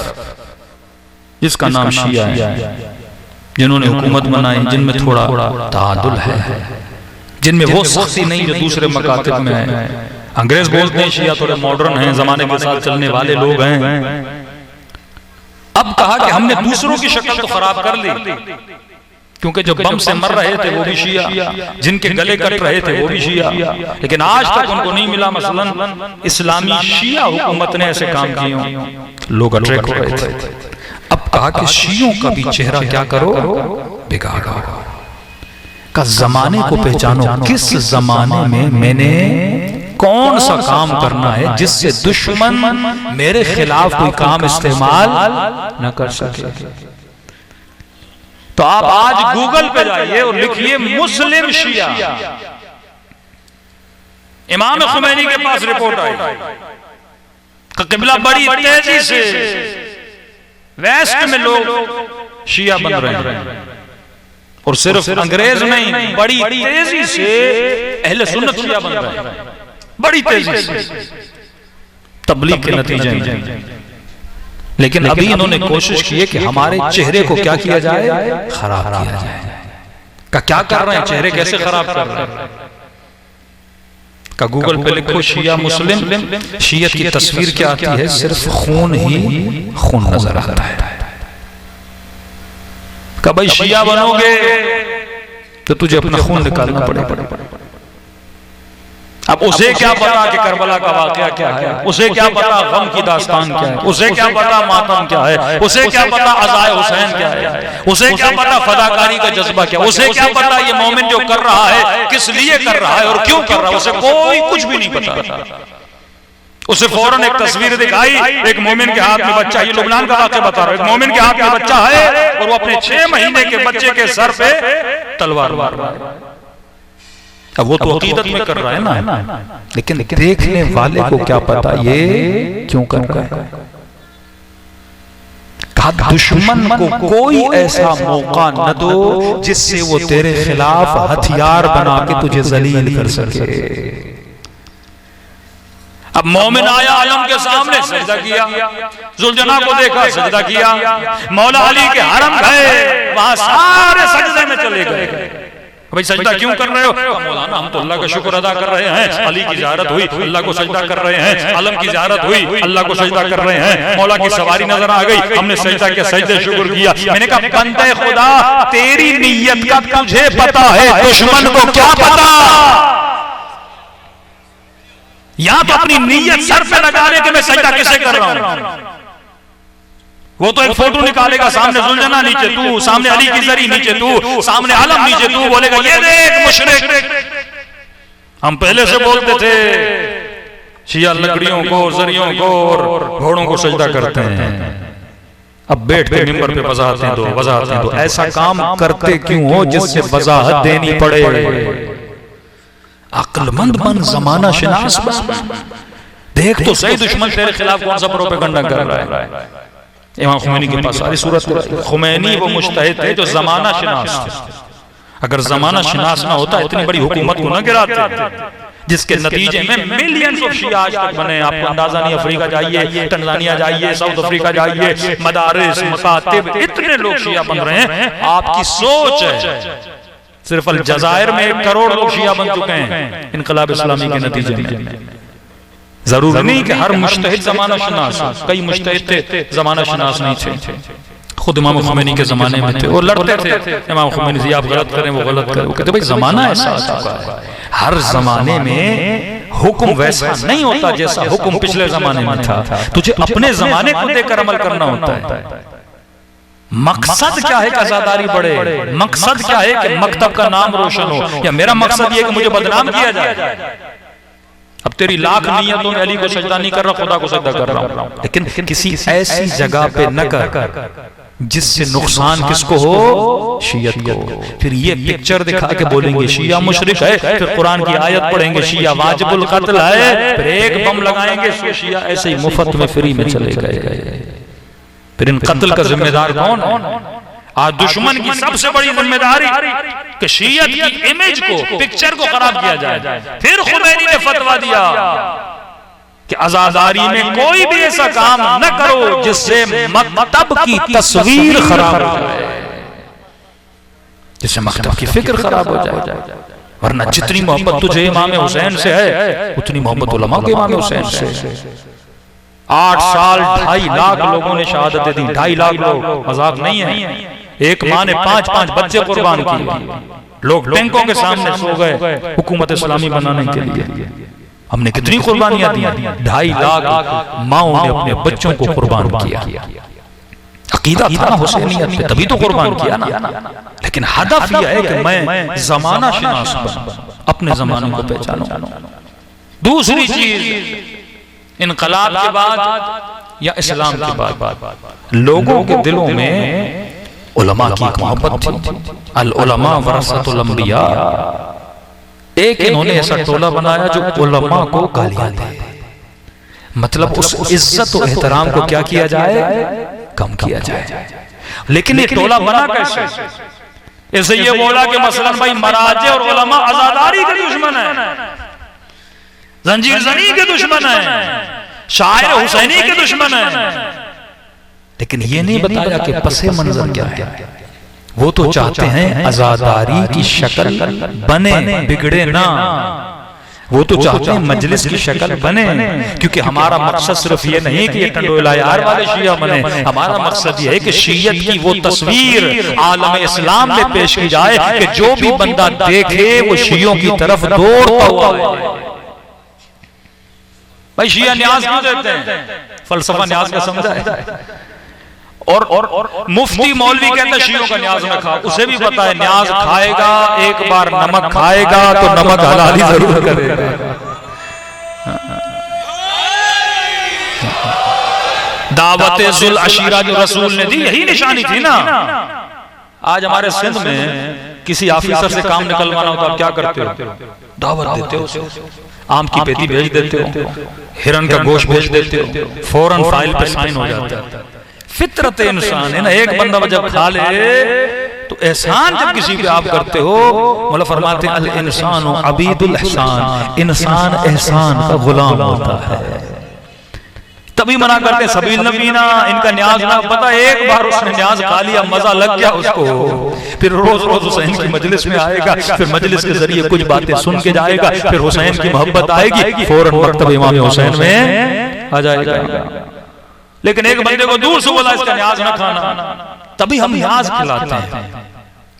S1: जिसका नाम शिया है, जिन्होंने हुकूमत बनाई, जिनमें थोड़ा तादुल है, जिनमें वो सख्ती नहीं जो दूसरे मकातिब में है। अंग्रेज बोलते हैं शिया थोड़े मॉडर्न हैं, जमाने के साथ चलने वाले लोग हैं। अब कहा कि हमने दूसरों की शक्ल तो खराब कर ली, क्योंकि जो बम से मर रहे थे वो भी शिया, जिनके गले कट रहे थे वो भी शिया। लेकिन आज तक उनको नहीं मिला मसलन इस्लामी शिया हुकूमत ने ऐसे काम किए हों, लोग अट्रैक्ट हो रहे थे। अब कहा कि शियों का भी चेहरा क्या करो? बिगाड़ो। का जमाने को पहचानो, किस जमाने में मैंने कौन सा काम करना है जिससे दुश्मन मेरे खिलाफ कोई काम इस्तेमाल न कर सके। तो आप आज गूगल पे जाइए और लिखिए मुस्लिम शिया। इमाम खुमैनी के पास रिपोर्ट आई, क़िबला बड़ी तेजी से वेस्ट में लोग शिया बन रहे हैं, और सिर्फ अंग्रेज नहीं, बड़ी तेजी से अहले सुन्नत शिया बन रहे हैं, बड़ी तेजी से, तबलीग के नतीजे में। लेकिन अभी इन्होंने कोशिश की है कि हमारे चेहरे को क्या किया जाए? खराब किया जाए। का क्या कर रहे हैं? चेहरे कैसे खराब कर रहे हैं? का गूगल पे लिखो शिया मुस्लिम, शियत की तस्वीर क्या आती है? सिर्फ खून ही खून नजर आता है। का भाई शिया बनोगे तो तुझे अपना खून निकालना पड़ेगा। अब उसे क्या पता कि करबला का वाकया क्या है, उसे क्या पता गम की दास्तान क्या है, उसे क्या पता मातम क्या है, उसे क्या पता अज़ाए हुसैन क्या है, उसे क्या पता फदाकारी का जज्बा क्या, उसे क्या पता ये मोमिन जो कर रहा है किस लिए कर रहा है और क्यों कर रहा है, उसे कोई कुछ भी नहीं पता। उसे फौरन एक तस्वीर दिखाई, एक मोमिन के हाथ में बच्चा, ये लुबनान का वाकया बता रहा है, एक मोमिन के हाथ में बच्चा है और वो अपने 6 महीने के बच्चे के सर पे तलवार मार रहा है। अब वो तो अकीदत में कर रहा है ना, लेकिन देखने वाले को क्या पता ये क्यों कर रहा है। कहा दुश्मन को कोई ऐसा मौका न दो जिससे वो तेरे खिलाफ हथियार बना के तुझे जलील कर सके। अब मोमिन आया आलम के सामने सजदा किया, जुलजना को देखा सजदा किया, मौला अली के हरम गए, वहां सारे सजदे में चले गए। भाई सजदा क्यों कर रहे हो? मौलाना हम तो अल्लाह का शुक्र अदा कर रहे हैं, अली की ज़ियारत हुई, अल्लाह को सजदा कर रहे हैं, आलम की ज़ियारत हुई, अल्लाह को सजदा कर रहे हैं, मौला की सवारी नजर आ गई, हमने सजदा किया, सजदे शुक्र किया। मैंने कहा बंदे खुदा तेरी नीयत का तुझे पता है, दुश्मन को क्या पता? या तो अपनी नीयत सर पे लगा ले कि मैं सजदा किसे कर रहा हूं। वो तो एक फोटो निकालेगा, सामने जुलजना नीचे तू, सामने अली की जरी नीचे तू, सामने आलम नीचे तू, बोलेगा ये देख मुशरिक। हम पहले से बोलते थे शिया लकड़ियों को, जरियों को और घोड़ों को सजदा करते हैं। अब बैठ के मिंबर पे वजाहतें दो। ऐसा काम करते क्यों हो जिससे वजाहत देनी पड़े? अक्लमंद बन, जमाना शिनास बन। देख तो सही दुश्मन तेरे खिलाफ कौन सा प्रोपेगंडा कर रहा है। इमाम खुमैनी के पास सारी सूरत। खुमैनी वो मुज्तहिद थे जो जमाना शिनास थे। अगर जमाना शिनास ना होता इतनी बड़ी हुकूमत को न गिराते, जिसके नतीजे में मिलियंस ऑफ शिया आज तक बने। आपको अंदाजा नहीं, अफ्रीका जाइए, तंजानिया जाइए, साउथ अफ्रीका जाइए, मदारिस, मकातिब, इतने लोग शिया बन रहे हैं। आपकी सोच है सिर्फ अल जज़ायर में 1 करोड़ लोग शिया बन चुके हैं इनकलाब इस्लामी के नतीजे में। जरूरी नहीं कि हर मुज्तहिद जमाना शनास, कई मुज्तहिद थे जमाना शनास नहीं थे। खुद इमाम खुमैनी के जमाने में थे, वो लड़ते थे इमाम खुमैनी से, आप गलत करें वो गलत करें। वो कहते भाई जमाना ऐसा आ चुका है, हर जमाने में हुक्म वैसा नहीं होता जैसा हुक्म पिछले जमाने में था। तुझे अपने जमाने को देखकर अमल करना होता है। मकसद क्या है कि आजादारी बढ़े? मकसद क्या है कि मकतब का नाम रोशन हो? या मेरा मकसद ये कि मुझे बदनाम किया जाए? अब तेरी लाख नियतों में अली को सजदा नहीं कर रहा, खुदा को सजदा कर रहा हूं, लेकिन किसी ऐसी जगह पे न कर जिससे नुकसान किसको हो? शियत को। फिर ये पिक्चर दिखा के बोलेंगे शिया मुशरिक है, फिर कुरान की आयत पढ़ेंगे शिया वाजिबुल कत्ल है, फिर एक बम लगाएंगे शिया ऐसे ही मुफ्त में फ्री में चले गए। फिर इन कत्ल का जिम्मेदार कौन? आज दुश्मन की सबसे बड़ी जिम्मेदारी कि शियत की इमेज को, पिक्चर को खराब किया जाए। फिर खुमैनी ने फतवा दिया कि आजादारी में कोई भी ऐसा काम न करो जिससे मकतब की तस्वीर खराब हो जाए, जिससे मकतब की फिक्र खराब हो जाए। वरना जितनी मोहब्बत तुझे इमाम हुसैन से है उतनी मोहब्बत उलमा को इमाम हुसैन से। 8 साल 2.5 लाख लोगों ने शहादतें दी। 2.5 लाख लोग, मजाक नहीं है। एक माँ ने 5-5 बच्चे कुर्बान किए। लोग टैंकों के सामने सो गए हुकूमत इस्लामी बनाने के लिए। हमने कितनी कुर्बानियां दी? 2.5 लाख माओं ने अपने बच्चों को कुर्बान किया। अकीदा था हुसैनियत पे, तभी तो कुर्बान किया ना। लेकिन हदफ यह है कि मैं जमाना शिनास बनूं, अपने जमाने को पहचानूं। दूसरी चीज, इनकलाब के बाद या इस्लाम के बाद लोगों के दिलों में उलमा की एक मोहब्बत थी। अल उलमा वरसतुल अंबिया। एक इन्होंने ऐसा टोला बनाया जो उलमा को गालियां दे, मतलब उस इज्जत और एहतराम को क्या किया जाए? कम किया जाए। लेकिन ये टोला बना कैसे? ऐसे ये बोला कि मसलन भाई मराजे और उलमा आजादारी के दुश्मन है, जंजीर जनी के दुश्मन है, शायर हुसैनी के दुश्मन है। लेकिन ये नहीं बताया कि पसे मंजर क्या है। वो तो चाहते हैं आजादारी की शक्ल बने, बिगड़े ना। वो तो चाहते हैं मजलिस की शक्ल बने, क्योंकि हमारा मकसद सिर्फ ये नहीं कि ये टंडोला यार वाले शिया बने। हमारा मकसद ये है कि शियत की वो तस्वीर आलम इस्लाम में पेश की जाए कि जो भी बंदा देखे वो शियों की तरफ दौड़ता हुआ है। भाई शिया न्याज क्यों देते हैं? फलसफा न्याज का समझा है। और मुफ्ती मौलवी कहता है शियों का न्याज न खा। उसे भी पता है न्याज खाएगा, एक बार नमक खाएगा तो नमक हलाली जरूर करेगा। दावत जुल अशीरा जो रसूल ने दी, यही निशानी थी ना। आज हमारे सिंध में किसी ऑफिसर से काम निकलवाना होता, आप क्या करते हो? दावत देते हो, आम की पेटी भेज देते हो, हिरन का गोश्त भेज देते हो, फौरन फाइल पे साइन हो जाता है। फितरत इंसान है ना। एक बंदा जब खा ले तो एहसान जब किसी पे आप करते हो, मौला फरमाते हैं अल इंसान अबीदुल एहसान, इंसान एहसान का गुलाम होता है। तभी मना करते हैं सबील नबीना, इनका न्याज ना। पता एक बार उसने न्याज खा लिया, मजा लग गया उसको, फिर रोज रोज हुसैन की मजलिस में आएगा, फिर मजलिस के जरिए कुछ बातें सुन के जाएगा, फिर हुसैन की मोहब्बत आएगी, फौरन मकतब इमाम हुसैन में आ जाएगा। लेकिन एक बंदे को दूर से बोला इसका न्याज ना खाना, तभी हम न्याज खिलाते हैं,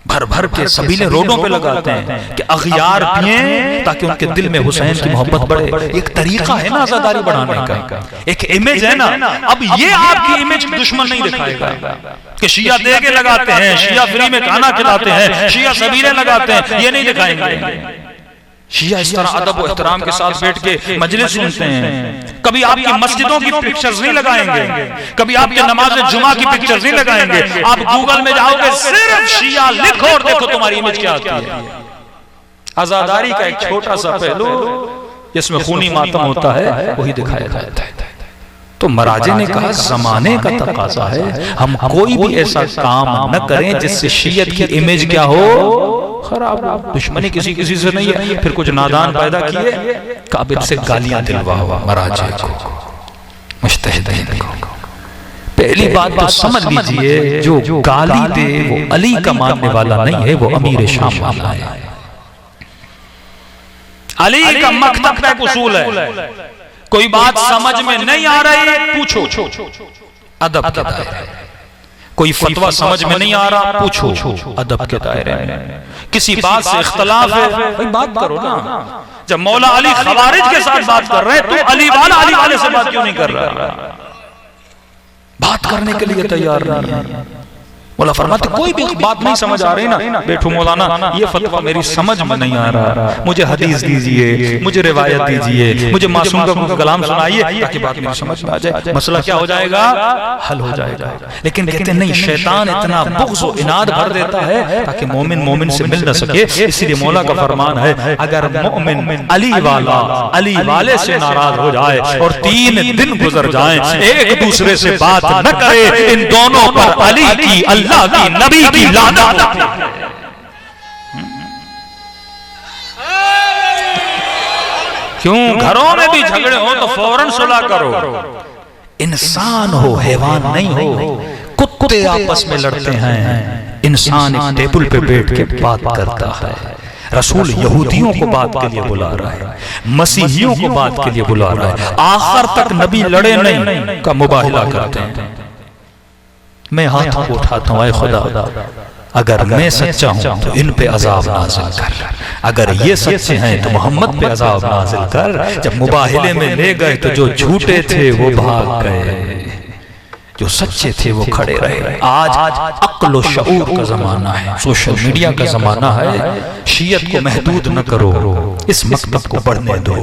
S1: भर भर के सबीले रोडों पे लगाते हैं कि अखियार पिएं ताकि उनके दिल में हुसैन की मोहब्बत बढ़े। एक तरीका है ना आजादारी बढ़ाने का, एक इमेज है ना। अब ये आपकी इमेज दुश्मन नहीं दिखाएगा कि शिया दे के लगाते हैं, शिया फ्री में खाना खिलाते हैं, शिया सबीले लगाते हैं, ये नहीं दिखाएंगे। शिया इस तरह अदब और एहतराम के साथ बैठ के मजलिस सुनते हैं। कभी आपकी मस्जिदों की पिक्चर्स नहीं लगाएंगे, कभी आपके नमाज जुमा की पिक्चर्स नहीं लगाएंगे। आप गूगल में जाओगे सिर्फ शिया लिखो और देखो तुम्हारी इमेज क्या आती है। आजादारी का एक छोटा सा पहलू जिसमें खूनी मातम होता है वही दिखाया जाता है। तो मराजे ने कहा जमाने का तकाजा है, हम कोई भी ऐसा काम न करें जिससे शियत की इमेज क्या हो, खराब। दुश्मनी किसी किसी से नहीं है। फिर कुछ नादान पैदा किए, काबिल से गालियां दिलवा हुआ मराजे को, मुज्तहिदीन को। पहली बात तो समझ लीजिए, जो गाली दे वो अली का मानने वाला नहीं है, वो अमीर शाम वाला है। अली का मकतब का उसूल है, कोई बात समझ में नहीं आ रही पूछो, अदब के दायरे। कोई फतवा समझ में नहीं आ रहा पूछो, अदब के दायरे में। किसी बात से इख्तलाफ है, भाई बात करो ना। जब मौला अली खवारिज के साथ बात कर रहे हैं तो अली वाले से बात क्यों नहीं कर रहा? बात करने के लिए तैयार नहीं। मौला फरमाते कोई भी बात नहीं समझ आ रही ना, बैठो मौलाना ये फतवा मेरी समझ में नहीं आ रहा, मुझे हदीस दीजिए, मुझे रिवायत दीजिए, मुझे मासूम का कलाम सुनाइए ताकि बात मेरी समझ में आ जाए। मसला क्या हो जाएगा? हल हो जाएगा। लेकिन कहते नहीं, शैतान इतना बुग़्ज़ और इनाद भर देता है ताकि मोमिन मोमिन से मिल न सके। इसलिए मौला का फरमान है, अगर मोमिन अली वाले से नाराज हो जाए और 3 दिन गुजर जाए, एक दूसरे से बात न करे, इन दोनों पर अली की, अल्लाह की, नबी की लानत। क्यों? घरों में भी झगड़े हो तो फौरन सुलह करो। इंसान हो, हैवान नहीं हो। कुत्ते आपस में लड़ते हैं, इंसान एक टेबल पे बैठ के बात करता है। रसूल यहूदियों को बात के लिए बुला रहा है, मसीहियों को बात के लिए बुला रहा है। आखिर तक नबी लड़े नहीं का मुबाहिला करते हैं। मैं हाथों को उठाता हूँ, ऐ खुदा अगर मैं सच्चा हूं तो इन पे अजाब नाज़िल कर, अगर ये सच्चे हैं तो मोहम्मद पे अजाब नाज़िल कर। जब मुबाहिले में ले गए तो जो झूठे थे वो भाग गए, जो सच्चे थे वो खड़े रहे। आज अक्ल व शऊर का जमाना है, सोशल मीडिया का जमाना है। शियत को महदूद न करो, इस मकतब को बढ़ने दो।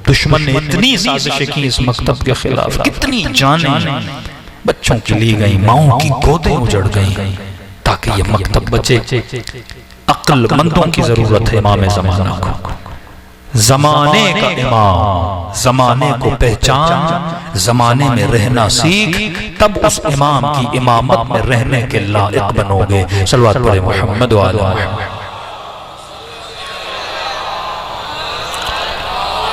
S1: दुश्मन ने इतनी साजिशें की इस मकतब के खिलाफ, कितनी जानें बच्चों की ली गई, माओं की गोदें उजड़ गई ताकि ये मकतब बचे। अक्लमंदों की जरूरत है इमाम ज़माना को, जमाने का इमाम, जमाने को पहचान, जमाने में रहना सीख, तब उस इमाम की इमामत में रहने के लायक बनोगे। सल्लल्लाहु अलैहि मोहम्मद व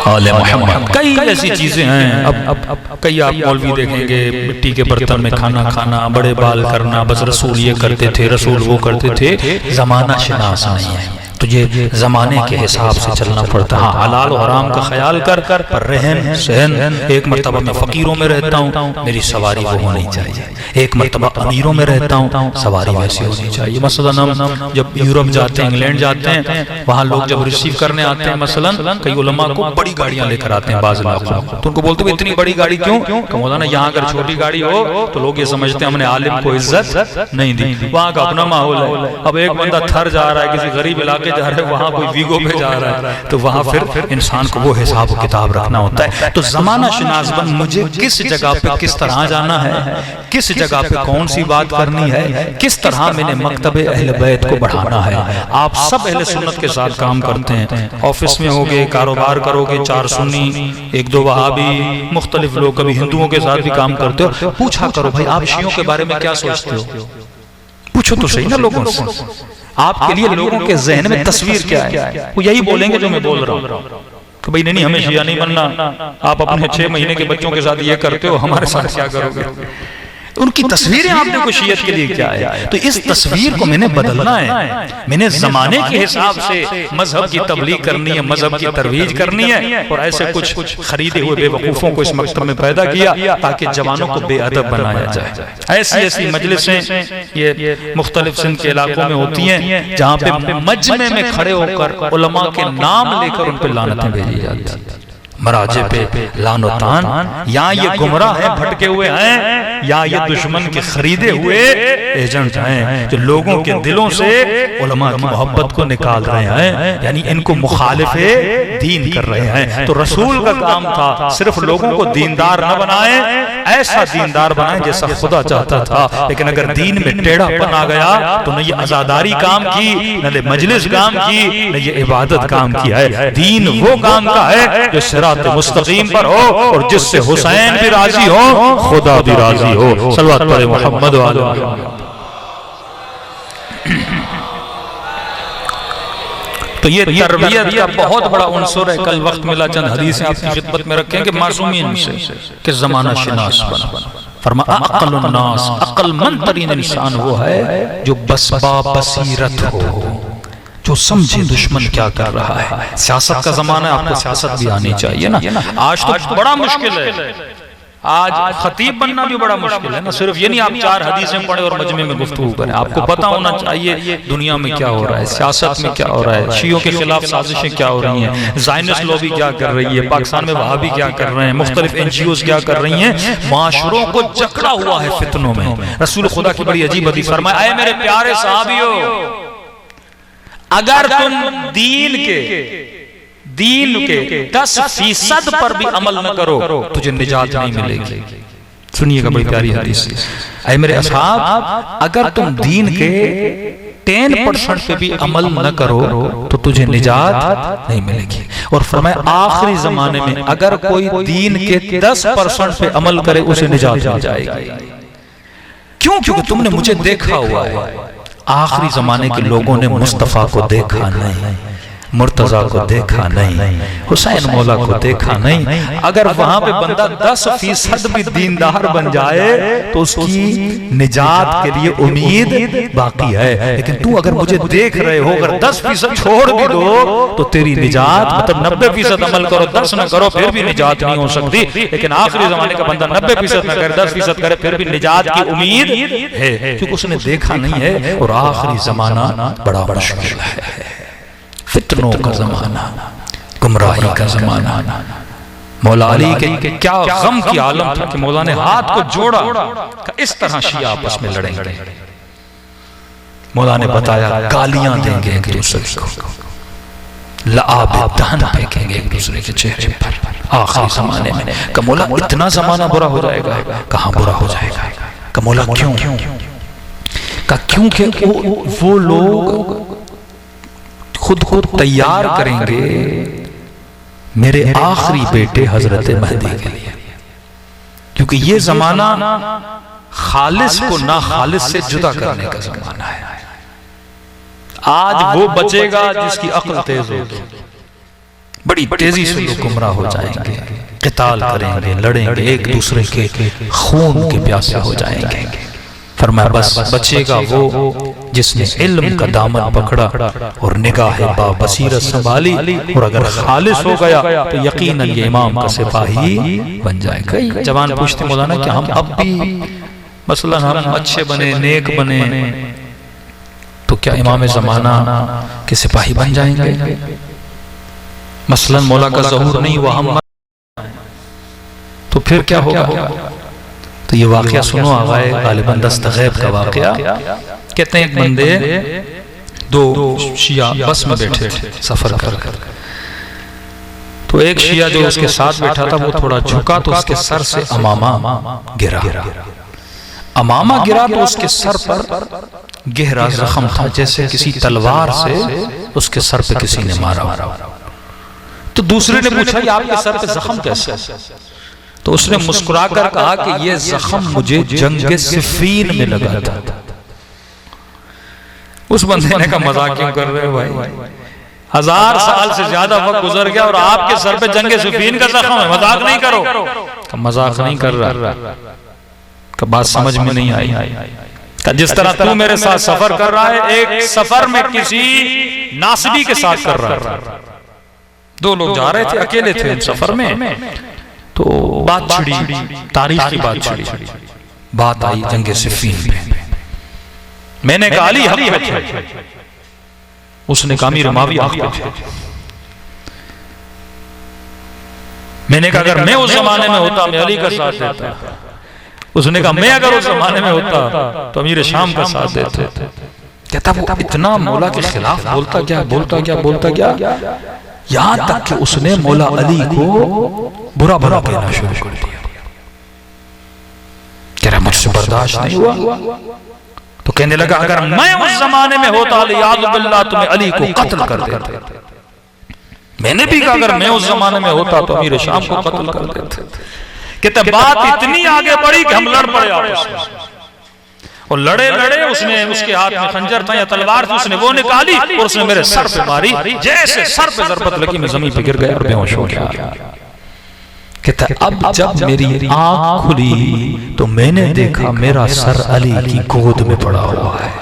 S1: आले मोहम्मद। कई ऐसी चीजें हैं। अब कई आप मौलवी देखेंगे, मिट्टी के बर्तन में खाना खाना, बड़े बाल करना, बस रसूल ये करते थे, रसूल वो करते थे। जमाना शिनास नहीं है, तुझे जमाने के हिसाब से चलना पड़ता है। हाँ, हलाल और हराम का ख्याल कर, पर रहन सहन। एक मर्तबा मैं फकीरों में रहता हूँ, मेरी सवारी वो होनी चाहिए। एक मर्तबा अमीरों में रहता हूँ, सवारी वैसी होनी चाहिए। मसलन हम जब यूरोप जाते हैं, इंग्लैंड जाते हैं, वहाँ लोग जब रिसीव करने आते हैं, मसलन कई उलमा को बड़ी गाड़ियाँ लेकर आते हैं बाज़ इलाकों में, तो उनको बोलते हैं इतनी बड़ी गाड़ी क्यों? मौलाना यहाँ अगर छोटी गाड़ी हो तो लोग ये समझते हैं हमने आलिम को इज्जत नहीं दी। वहाँ का अपना माहौल है। अब एक बंदा थर जा रहा है, किसी गरीब इलाके जा रहे, वहां कोई वीगो पे जा रहा है, तो वहां फिर इंसान को वो हिसाब किताब रखना होता है। तो जमाना शिनास बन, मुझे किस जगह पे किस तरह जाना है, किस जगह पे कौन सी बात करनी है, किस तरह मैंने मकतबे अहले बैत को बढ़ाना है। आप सब अहले सुन्नत के साथ काम करते हैं, ऑफिस में होगे, कारोबार करोगे, 4 सुन्नी 1-2 वहाबी, मुख्तलिफ लोग, कभी हिंदुओं के साथ भी काम करते हो। पूछा करो भाई आप शियों के बारे में क्या सोचते हो, पूछो तो सही ना लोगों से। आपके लिए लोगों के जहन में तस्वीर क्या है, वो यही बोलेंगे जो मैं बोल रहा हूँ कि भाई नहीं हमें शिया नहीं बनना, आप अपने 6 महीने के बच्चों के साथ ये करते हो, हमारे साथ क्या करोगे। उनकी तस्वीरें आपने को शियत के लिए क्या है, तो इस तस्वीर को मैंने बदलना है। मैंने जमाने के हिसाब से मजहब की तबलीग करनी है, मजहब की तरवीज करनी है, और ऐसे कुछ खरीदे हुए बेवकूफों को इस मकतब में पैदा किया ताकि जवानों को बेअदब बनाया जाए। ऐसी ऐसी मजलिसें ये मुख्तलिफ सिंध के इलाकों में होती हैं जहाँ पे मजमे में खड़े होकर उलमा के नाम लेकर उन पर लानतें भेजी जाती है। मराजे पे लानोतान, या ये गुमराह हैं, भटके हुए हैं, या ये दुश्मन के खरीदे हुए एजेंट हैं जो लोगों के दिलों से उलमा की मोहब्बत को निकाल रहे हैं, यानी इनको मुखालिफे दीन कर रहे हैं। तो रसूल का काम था सिर्फ लोगों को दीनदार न बनाए, ऐसा दीनदार बनाए जैसा खुदा चाहता था। लेकिन अगर दीन में टेढ़ापन आ गया तो न ये आजादारी काम की, न ये मजलिस काम की, न ये इबादत काम की है। दीन वो काम का है जो सिरात मुस्तकीम पर हो और जिससे हुसैन भी राजी हो, खुदा भी राजी हो। सल्लल्लाहु अलैहि मोहम्मद व अलैहि। तो ये तरबियत का बहुत बड़ा उन्सुर है। कल वक्त मिला चंद हदीसें आपकी खिदमत में रखेंगे मासूमीन से कि ज़माना शिनास बना। फरमाया अक़लुन नास, अक़लमंद तरीन इंसान वो है जो बसबा बसीरत हो, जो समझे दुश्मन क्या कर रहा है। सियासत का जमाना है, आपको सियासत भी आनी चाहिए ना। आज तो बड़ा मुश्किल है, आज खतीब बनना भी बड़ा मुश्किल है ना। सिर्फ ये नहीं आप 4 हदीसें पढ़े और मजमे में गुफ्तगू करें, आपको पता होना चाहिए दुनिया में क्या हो रहा है, सियासत में क्या हो रहा है, शियों के खिलाफ साजिशें क्या हो रही हैं, ज़ायनिस्ट लॉबी क्या कर रही है, पाकिस्तान में वहाबी क्या कर रहे हैं, मुख्तलिफ NGOs क्या कर रही हैं। माशरों को जकड़ा हुआ है फितनों में। रसूल खुदा की बड़ी अजीब हदीस फरमाया, ऐ मेरे प्यारे सहाबियों, अगर तुम दीन के 10% पर भी अमल न करो तुझे निजात नहीं मिलेगी। सुनिएगा बड़ी प्यारी हदीस। ऐ मेरे असहाब, अगर तुम दीन के 10% पे भी अमल न करो तो तुझे निजात नहीं मिलेगी। और फरमाया आखिरी जमाने में अगर कोई दीन के 10% पे अमल करे उसे निजात मिल जाएगी। क्यों? क्योंकि तुमने मुझे देखा हुआ है। आखिरी जमाने के लोगों ने मुस्तफा को देखा नहीं, मुर्तजा को देखा नहीं, हुसैन मौला को देखा नहीं। अगर वहां पे बंदा 10% भी दीनदार बन जाए तो उसकी निजात के लिए उम्मीद बाकी है। लेकिन तू अगर मुझे देख रहे हो, अगर 10% छोड़ भी दो तो तेरी निजात, मतलब 90% अमल करो 10 न करो फिर भी निजात नहीं हो सकती। लेकिन आखिरी जमाने का बंदा 90% न करे 10% करे फिर भी निजात की उम्मीद है, क्योंकि उसने देखा नहीं है। और आखिरी जमाना बड़ा मुश्किल है, फितनों का जमाना, गुमराही का जमाना। मौला अली के क्या गम की आलम था कि मौला ने हाथ को जोड़ा कि इस तरह शिया आपस में लड़ेंगे। मौला ने बताया गालियां देंगे एक दूसरे को, लआबिदान फेंकेंगे एक दूसरे के चेहरे पर आखिरी जमाने में। कि मौला इतना जमाना बुरा हो जाएगा, कहां बुरा हो जाएगा। कि मौला क्यों? क्योंकि वो लोग खुद को तैयार करेंगे मेरे आखिरी बेटे हजरत महदी के लिए, क्योंकि ये जमाना खालिस को ना खालिस से जुदा करने का जमाना है। आज वो बचेगा जिसकी अक्ल तेज होगी। बड़ी तेजी से लोग गुमराह हो जाएंगे, क़िताल करेंगे, लड़ेंगे, एक दूसरे के खून के प्यासे हो जाएंगे। फरमाया बस बचेगा वो जिसने इल्म का दामन पकड़ा और निगाह बाबसीरत संभाली, और अगर खालिस हो गया तो यकीनन ये इमाम का सिपाही बन जाएगा। जवान पूछते मौलाना कि हम अब भी मसलन हम अच्छे बने, नेक बने, तो क्या इमाम ज़माना के सिपाही बन जाएंगे? मसलन मौला का ज़हूर नहीं हुआ हम, तो फिर क्या होगा? तो ये वाकया सुनो, आगाए गालिबन दस्तगैब का वाकया। कहते हैं एक बंदे 2 शिया बस में बैठे थे सफर कर, तो एक शिया जो उसके साथ बैठा था वो थोड़ा झुका तो उसके सर से अमामा गिरा। अमामा गिरा तो उसके सर पर गहरा जख्म था, जैसे किसी तलवार से उसके सर पे किसी ने मारा। तो दूसरे ने पूछा कि आपके सर पे जख्म कैसे? तो उसने मुस्कुराकर कहा कि ये जख्म मुझे जंग सिफीन में लगा था। उस बंदे ने कहा मजाक क्यों कर रहे हो भाई, 1000 साल से ज्यादा वक्त गुजर गया और आपके सर पे जंग सिफीन का जख्म है, मजाक नहीं करो। मजाक नहीं कर रहा, बात समझ में नहीं आई। जिस तरह तू मेरे साथ सफर कर रहा है, एक सफर में किसी नासबी के साथ कर रहा था। 2 लोग जा रहे थे, अकेले थे सफर में, तो बात छिड़ी, तारीख की बात छिड़ी, बात आई जंग सिफीन पे। मैंने कहा अली हक पे थे, उसने कहा अमीर मुआविया हक पे थे। मैंने कहा अगर मैं उस जमाने में होता मैं अली का साथ देता। उसने कहा मैं अगर उस जमाने में होता तो अमीर शाम का साथ देते। कहता वो इतना मौला के खिलाफ बोलता क्या, यहां तक कि उसने मौला अली को बुरा भला कहना शुरू कर दिया। कह रहा मुझसे बर्दाश्त नहीं हुआ, तो कहने लगा अगर मैं उस जमाने में होता अलियाज़ुबिल्लाह तो मैं अली को कत्ल कर देता। मैंने भी कहा अगर मैं उस जमाने में होता तो अमीर शाम को कत्ल कर देते। कहते बात इतनी आगे बढ़ी कि हम लड़ पड़े आपस में, और लड़े उसने, उसके हाथ में खंजर था या तलवार थी, उसने वो निकाली और उसने मेरे सर पे मारी। जैसे सर पे ज़रबत लगी मैं जमीन पे गिर गया और बेहोश हो गया। कहता अब जब मेरी आंख खुली तो मैंने देखा मेरा सर अली की गोद में पड़ा हुआ है।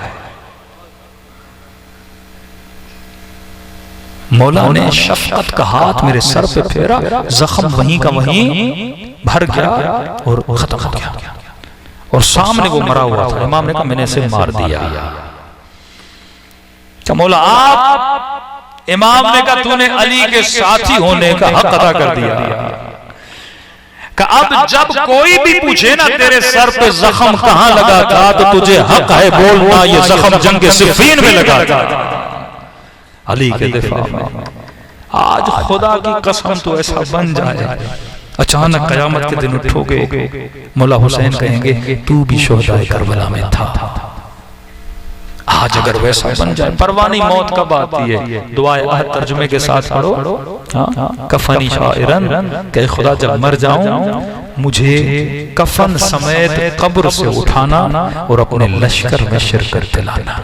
S1: मौला ने शफकत का हाथ मेरे सर पे फेरा, जख्म वहीं का वहीं भर गया और खत्म हो गया। और सामने वो मरा हुआ था। इमाम ने कहा मैंने इसे मार दिया। क्या मौला आप? इमाम ने कहा तूने अली के साथी होने का हक अदा कर दिया। अब जब कोई भी पूछे ना तेरे सर पे जख्म कहां लगा था तो तुझे हक है बोलना ये जख्म जंग सिफ़ीन में लगा था, अली के दिफा में। आज खुदा की कसम तो ऐसा बन जाए, अचानक कयामत के दिन उठोगे, मौला हुसैन कहेंगे तू भी शोहदाए करबला में था। आज अगर वैसा बन जाए, परवानी मौत कब आती है? दुआए आहद तर्जुमे के साथ पढ़ो। कफनी शाइरन कि खुदा जब मर जाऊं मुझे कफन समेत कब्र से उठाना और अपने लश्कर में शिरकत दिलाना।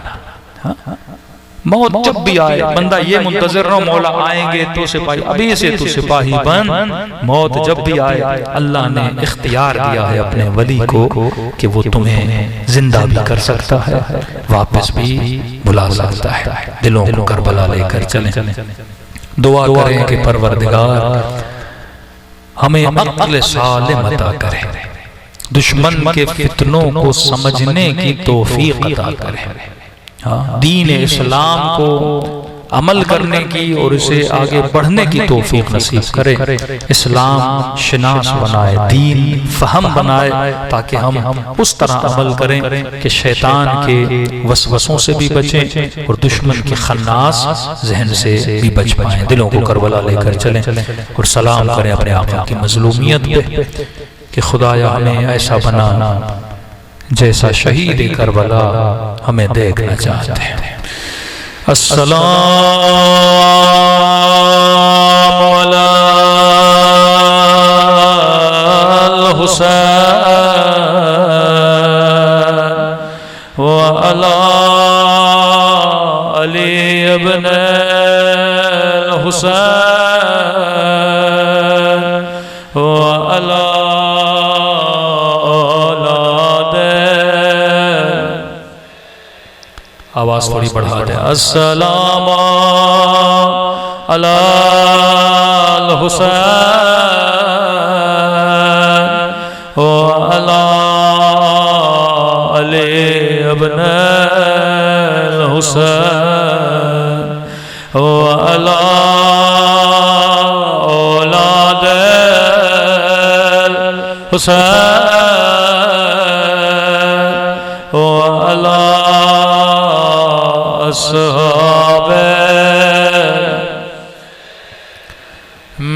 S1: मौत जब भी आए बंदा ये मुंतजर रहो मौला आएंगे तो सिपाही, अभी से तू सिपाही बन। मौत जब भी आए अल्लाह ने इख्तियार दिया है अपने वली को कि वो तुम्हें जिंदा भी कर सकता है, वापस भी बुला सकता है। दिलों को करबला लेकर चलें। दुआ करें कि परवरदिगार हमें अक्ल सालिम अता करे, दुश्मन के फितनों को समझने की तौफीक अता करे, दीन इस्लाम को अमल करने की और इसे आगे बढ़ने की तौफीक नसीब करे। इस्लाम शिनास बनाए, दीन फहम बनाए, ताकि हम उस तरह अमल करें कि शैतान के वसवसों से भी बचें और दुश्मन के खन्नास जहन से भी बच पाएं। दिलों को करबला लेकर चलें और सलाम करें अपने आका की मजलूमियत पे कि खुदाया हमें ऐसा बनाना जैसा शहीद करबला हमें देखना चाहते हैं। अस्सलामु अलल हुसैन व अला अली इब्न हुसैन व अला आवाज थोड़ी बढ़ा दे। अस्सलामु अलल हुसैन व अला अली इब्न हुसैन व अला औलाद हुसैन व अला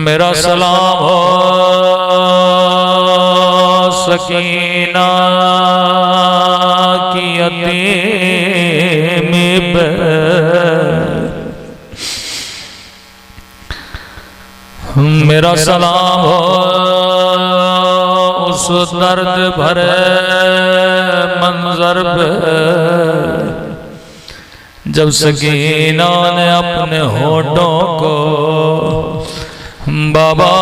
S1: मेरा सलाम हो सकीना की यतीमी पे, मेरा सलाम हो उस दर्द भरे मंजर पे जब सकीना ने अपने होठों को बाबा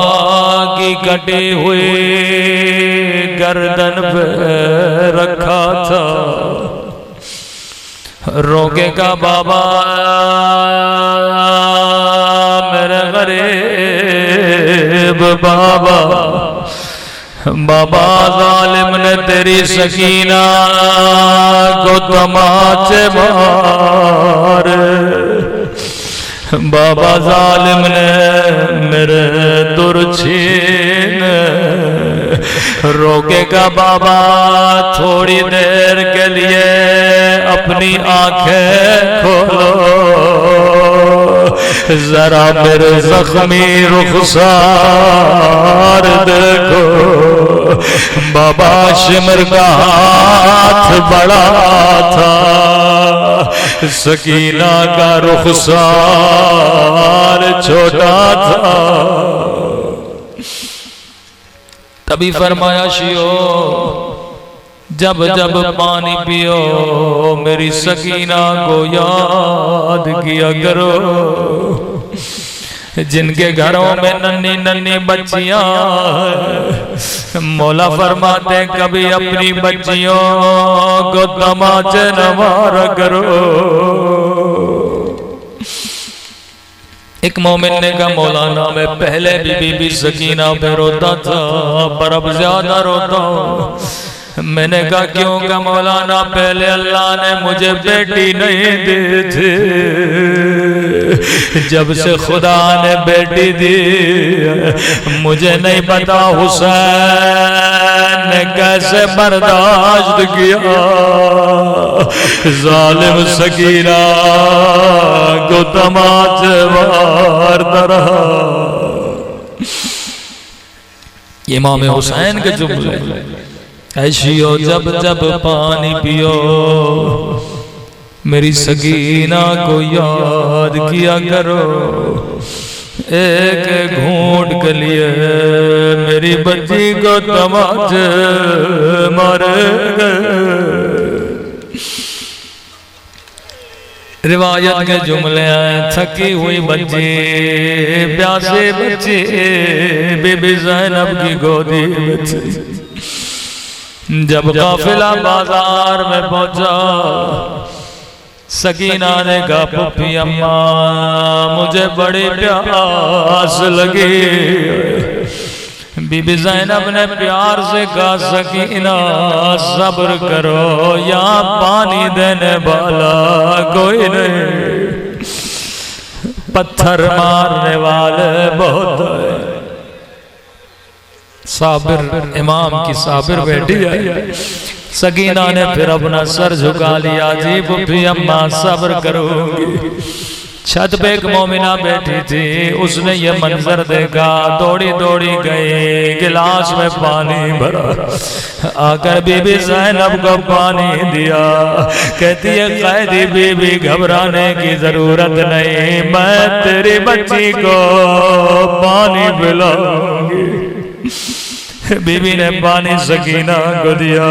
S1: की कटी हुई गर्दन पे रखा था। रोकेगा बाबा मेरे गरीब बाबा, बाबा जालिम ने तेरी सकीना को तमाचे मार, बाबा जालिम ने मेरे दुर्छीन रोकेगा बाबा थोड़ी देर के लिए अपनी आंखें खोलो जरा मेरे जख्मी रुखसार देखो। बाबा शिमर का हाथ बड़ा था सकीना का रुखसार छोटा था। तभी फरमाया शियो जब जब पानी पियो मेरी सकीना को याद किया करो। जिनके घरों में नन्ही नन्ही बच्चियां मौला फरमाते कभी अपनी बच्चियों को तमाचे न मारा करो। एक मोमिन ने कहा मौलाना मैं पहले भी बीबी सकीना पे रोता था पर अब ज्यादा रोता हूँ। मैंने कहा क्यों? का मौलाना पहले अल्लाह ने मुझे बेटी नहीं दी थी, जब से खुदा ने बेटी दी मुझे नहीं पता हुसैन ने कैसे बर्दाश्त किया। जालिम सकीना को तमाचे मारता रहा। इमाम हुसैन के जुमले ऐशियो जब जब पानी पियो मेरी सकीना को याद किया करो। एक घूंट के लिए मेरी बच्ची को तमाचे मारे। रिवायत के जुमले हैं थकी हुई बच्ची प्यासे बच्चे बीबी ज़ैनब की गोदी में थी। जब काफिला बाजार में पहुंचा सकीना ने कहा पुप्पी अम्मा मुझे बड़ी प्यास लगी। बीबी ज़ैनब ने प्यार से कहा सकीना सब्र करो यहाँ पानी देने वाला कोई नहीं, पत्थर मारने वाले बहुत है। साबिर इमाम की साबिर बेटी है। सकीना ने फिर अपना सर झुका लिया जी पुप्पी अम्मा सब्र करूंगी। छत पे एक मोमिना बैठी थी उसने ये मंजर देखा दौड़ी दौड़ी गई गिलास में पानी भरा आकर बीबी ज़ैनब को पानी दिया। कहती है कैदी बीबी घबराने की जरूरत नहीं मैं तेरी बच्ची को पानी पिलाऊंगी। बीबी ने पानी सकीना को दिया।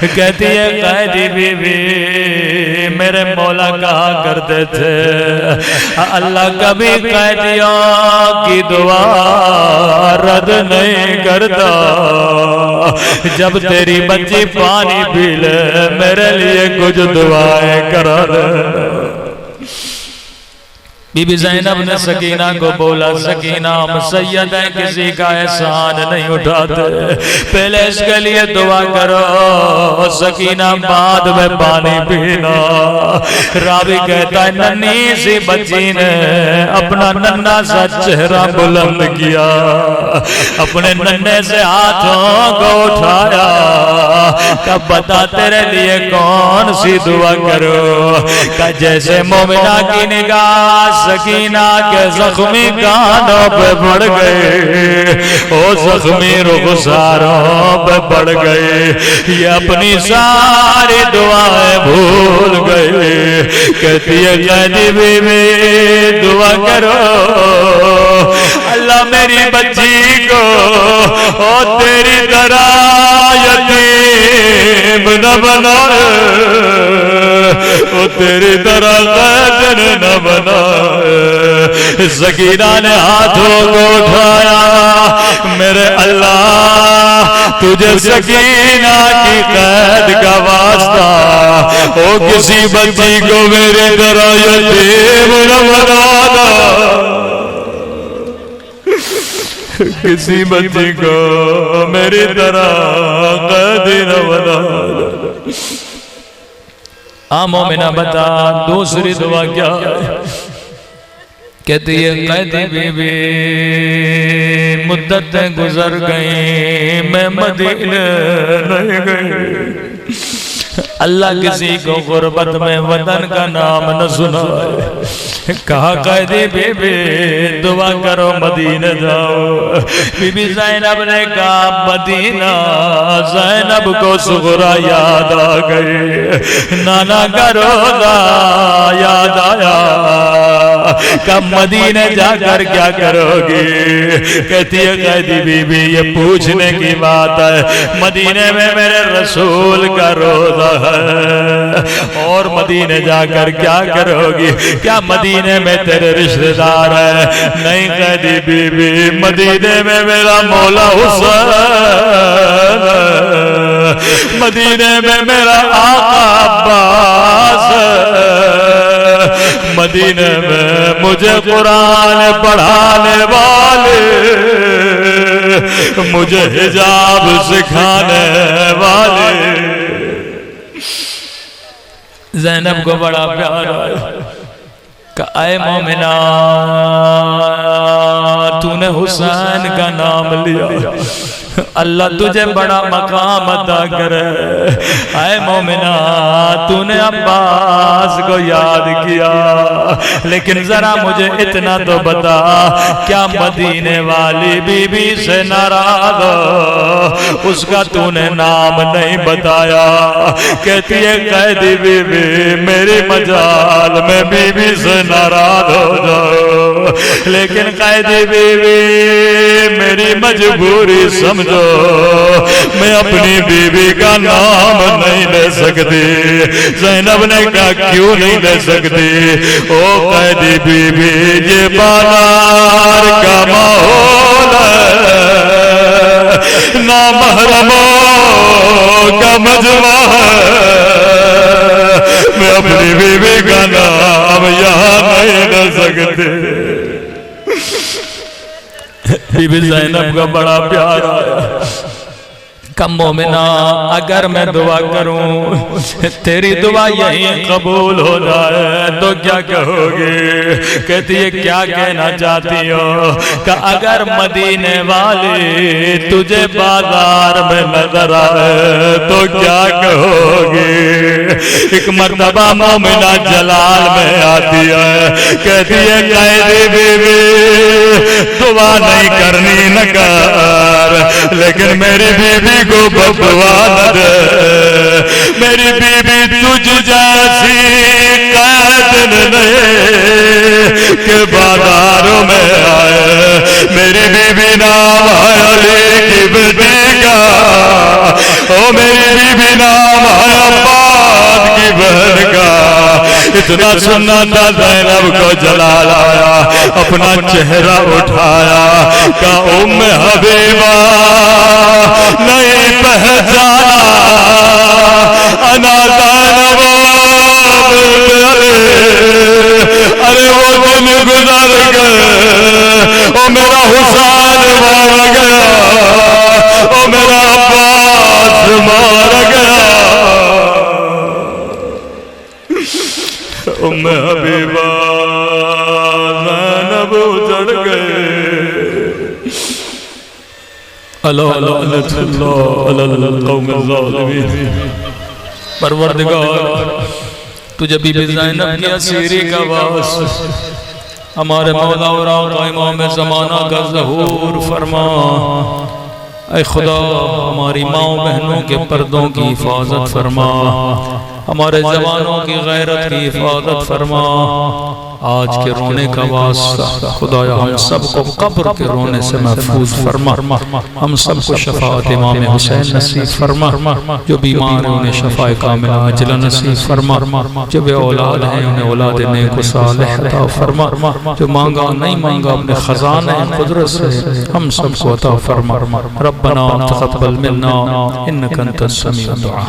S1: कहती है कैदी बीबी मेरे मौला कहा करते थे अल्लाह कभी कैदियों की दुआ रद्द नहीं करता। जब तेरी बच्ची पानी पी ले मेरे लिए कुछ दुआएं करा दे। बीबी ज़ैनब ने सकीना को बोला सकीना हम सैयद हैं किसी का एहसान नहीं उठाते, पहले इसके लिए दुआ करो सकीना बाद में पानी पीना। रावी कहता है नन्ही सी बच्ची ने अपना नन्हा सा चेहरा बुलंद किया, अपने नन्हे से हाथों को उठाया, कब बता तेरे लिए कौन सी दुआ करो। का जैसे मोमिना की निगाह सकीना के जख्मी कानों पे पड़ गए, ओ जख्मी रुखसारों पे पड़ गए, ये अपनी सारी दुआएं भूल गए। कहती है कैदी बीवी दुआ करो अल्लाह मेरी बच्ची को ओ तेरी तरह यतीम न बनाए, ओ तेरी तरह कैद न बनाए। सकीना ने हाथों को उठाया मेरे अल्लाह तुझे सकीना की कैद का वास्ता ओ किसी बच्ची को मेरे तरह यतीम न बनाना, किसी बच्ची को मेरी तरह कैद न बनाना। मोमिना बता दूसरी दुआ क्या है? कहती है कैदी बीबी मुद्दतें गुजर गई, मैं मदीने नहीं गई। अल्लाह किसी को गुर्बत में वतन का नाम न सुनाए। कहा कैदी बीबी दुआ करो मदीने जाओ। बीबी ज़ैनब ने कहा मदीना। ज़ैनब को सुगरा याद आ गई, नाना का रोज़ा याद आया। कब मदीने जाकर क्या करोगी? कहती है कैदी बीबी ये पूछने की बात है, मदीने में मेरे रसूल का रोज़ा है और मदीने जाकर क्या करोगी? क्या मदीने में तेरे रिश्तेदार है? नहीं कैदी बीबी मदीने में मेरा मौला हुसैन, मदीने में मेरा आका अब्बास, मदीने में मुझे कुरान पढ़ाने वाले, मुझे हिजाब सिखाने वाले। ज़ैनब को बड़ा प्यार आया। ऐ मोमिना तूने हुसैन का नाम लिया, अल्लाह तुझे बड़ा मकाम अता करे। ऐ मोमिना तूने अब्बास को याद किया, लेकिन जरा मुझे इतना तो बता, क्या मदीने वाली बीबी से नाराज हो? उसका तूने नाम नहीं बताया। कहती है कैदी बीबी मेरी मजाल में बीबी से नाराज हो जाओ, लेकिन कैदी बीबी मेरी मजबूरी समझो, मैं अपनी बीबी का नाम नहीं ले सकती। ज़ैनब ने कहा क्यों नहीं ले सकती? ओ कैदी बीबी ये बाजार का माहौल है, ना महरमों का मजमा है, मैं अपनी बीबी का नाम यहाँ नहीं ले सकती। बीबी ज़ैनब का बड़ा प्यार आया। कम मोमिना अगर मैं दुआ करूं तेरी दुआ यहीं कबूल हो जाए तो क्या कहोगे? कहती है क्या कहना चाहती हो? कि अगर मदीने वाली तुझे बाजार में नजर आए तो क्या कहोगे? एक मर्तबा मोमिना जलाल में आती है, कहती है कैदी बीबी दुआ नहीं करनी न कर, लेकिन मेरी बीबी को बदुआ न दे। मेरी बीबी तुझ जैसी कैद नहीं के बाजारों में आए। मेरी बीबी नाम है अली की बेटी का, ओ मेरी बीबी नाम है अब्बास की बहन का। इतना सुनना था ज़ैनब को जलाल आया, अपना चेहरा उठाया, का उम्मे हबीबा नहीं पहचाना अना ज़ैनब। अरे वो दिन गुजर गए, ओ मेरा हुसैन मार गया, ओ मेरा अब्बास मार गया। उम्मे हबीबा ज़ैनब उजड़ गए। परवरदिगार तुझे बीबी ज़ैनब की असीरी का वास हमारे मौला और आका इमाम ज़माना का ज़हूर फरमा। ऐ खुदा हमारी माँ बहनों के पर्दों की हिफाजत फरमा, हमारे जवानों की गैरत की हिफाजत फरमा। आज के रोने का वास्ता खुदाया हम सबको कब्र के रोने से महफूज फरमा, हम सबको शफाअत इमाम हुसैन नसीब फरमा। जो बीमार हैं उन्हें शफाए कामिला अजला नसीब फरमा, जो बे औलाद हैं उन्हें औलाद नेक व सालिह अता फरमा, जो मांगा नहीं मांगा अपने खजाने कुदरत से हम सबको अता फरमा। रब्बना तक़ब्बल मिन्ना इन्नका अंतस समीउद दुआ।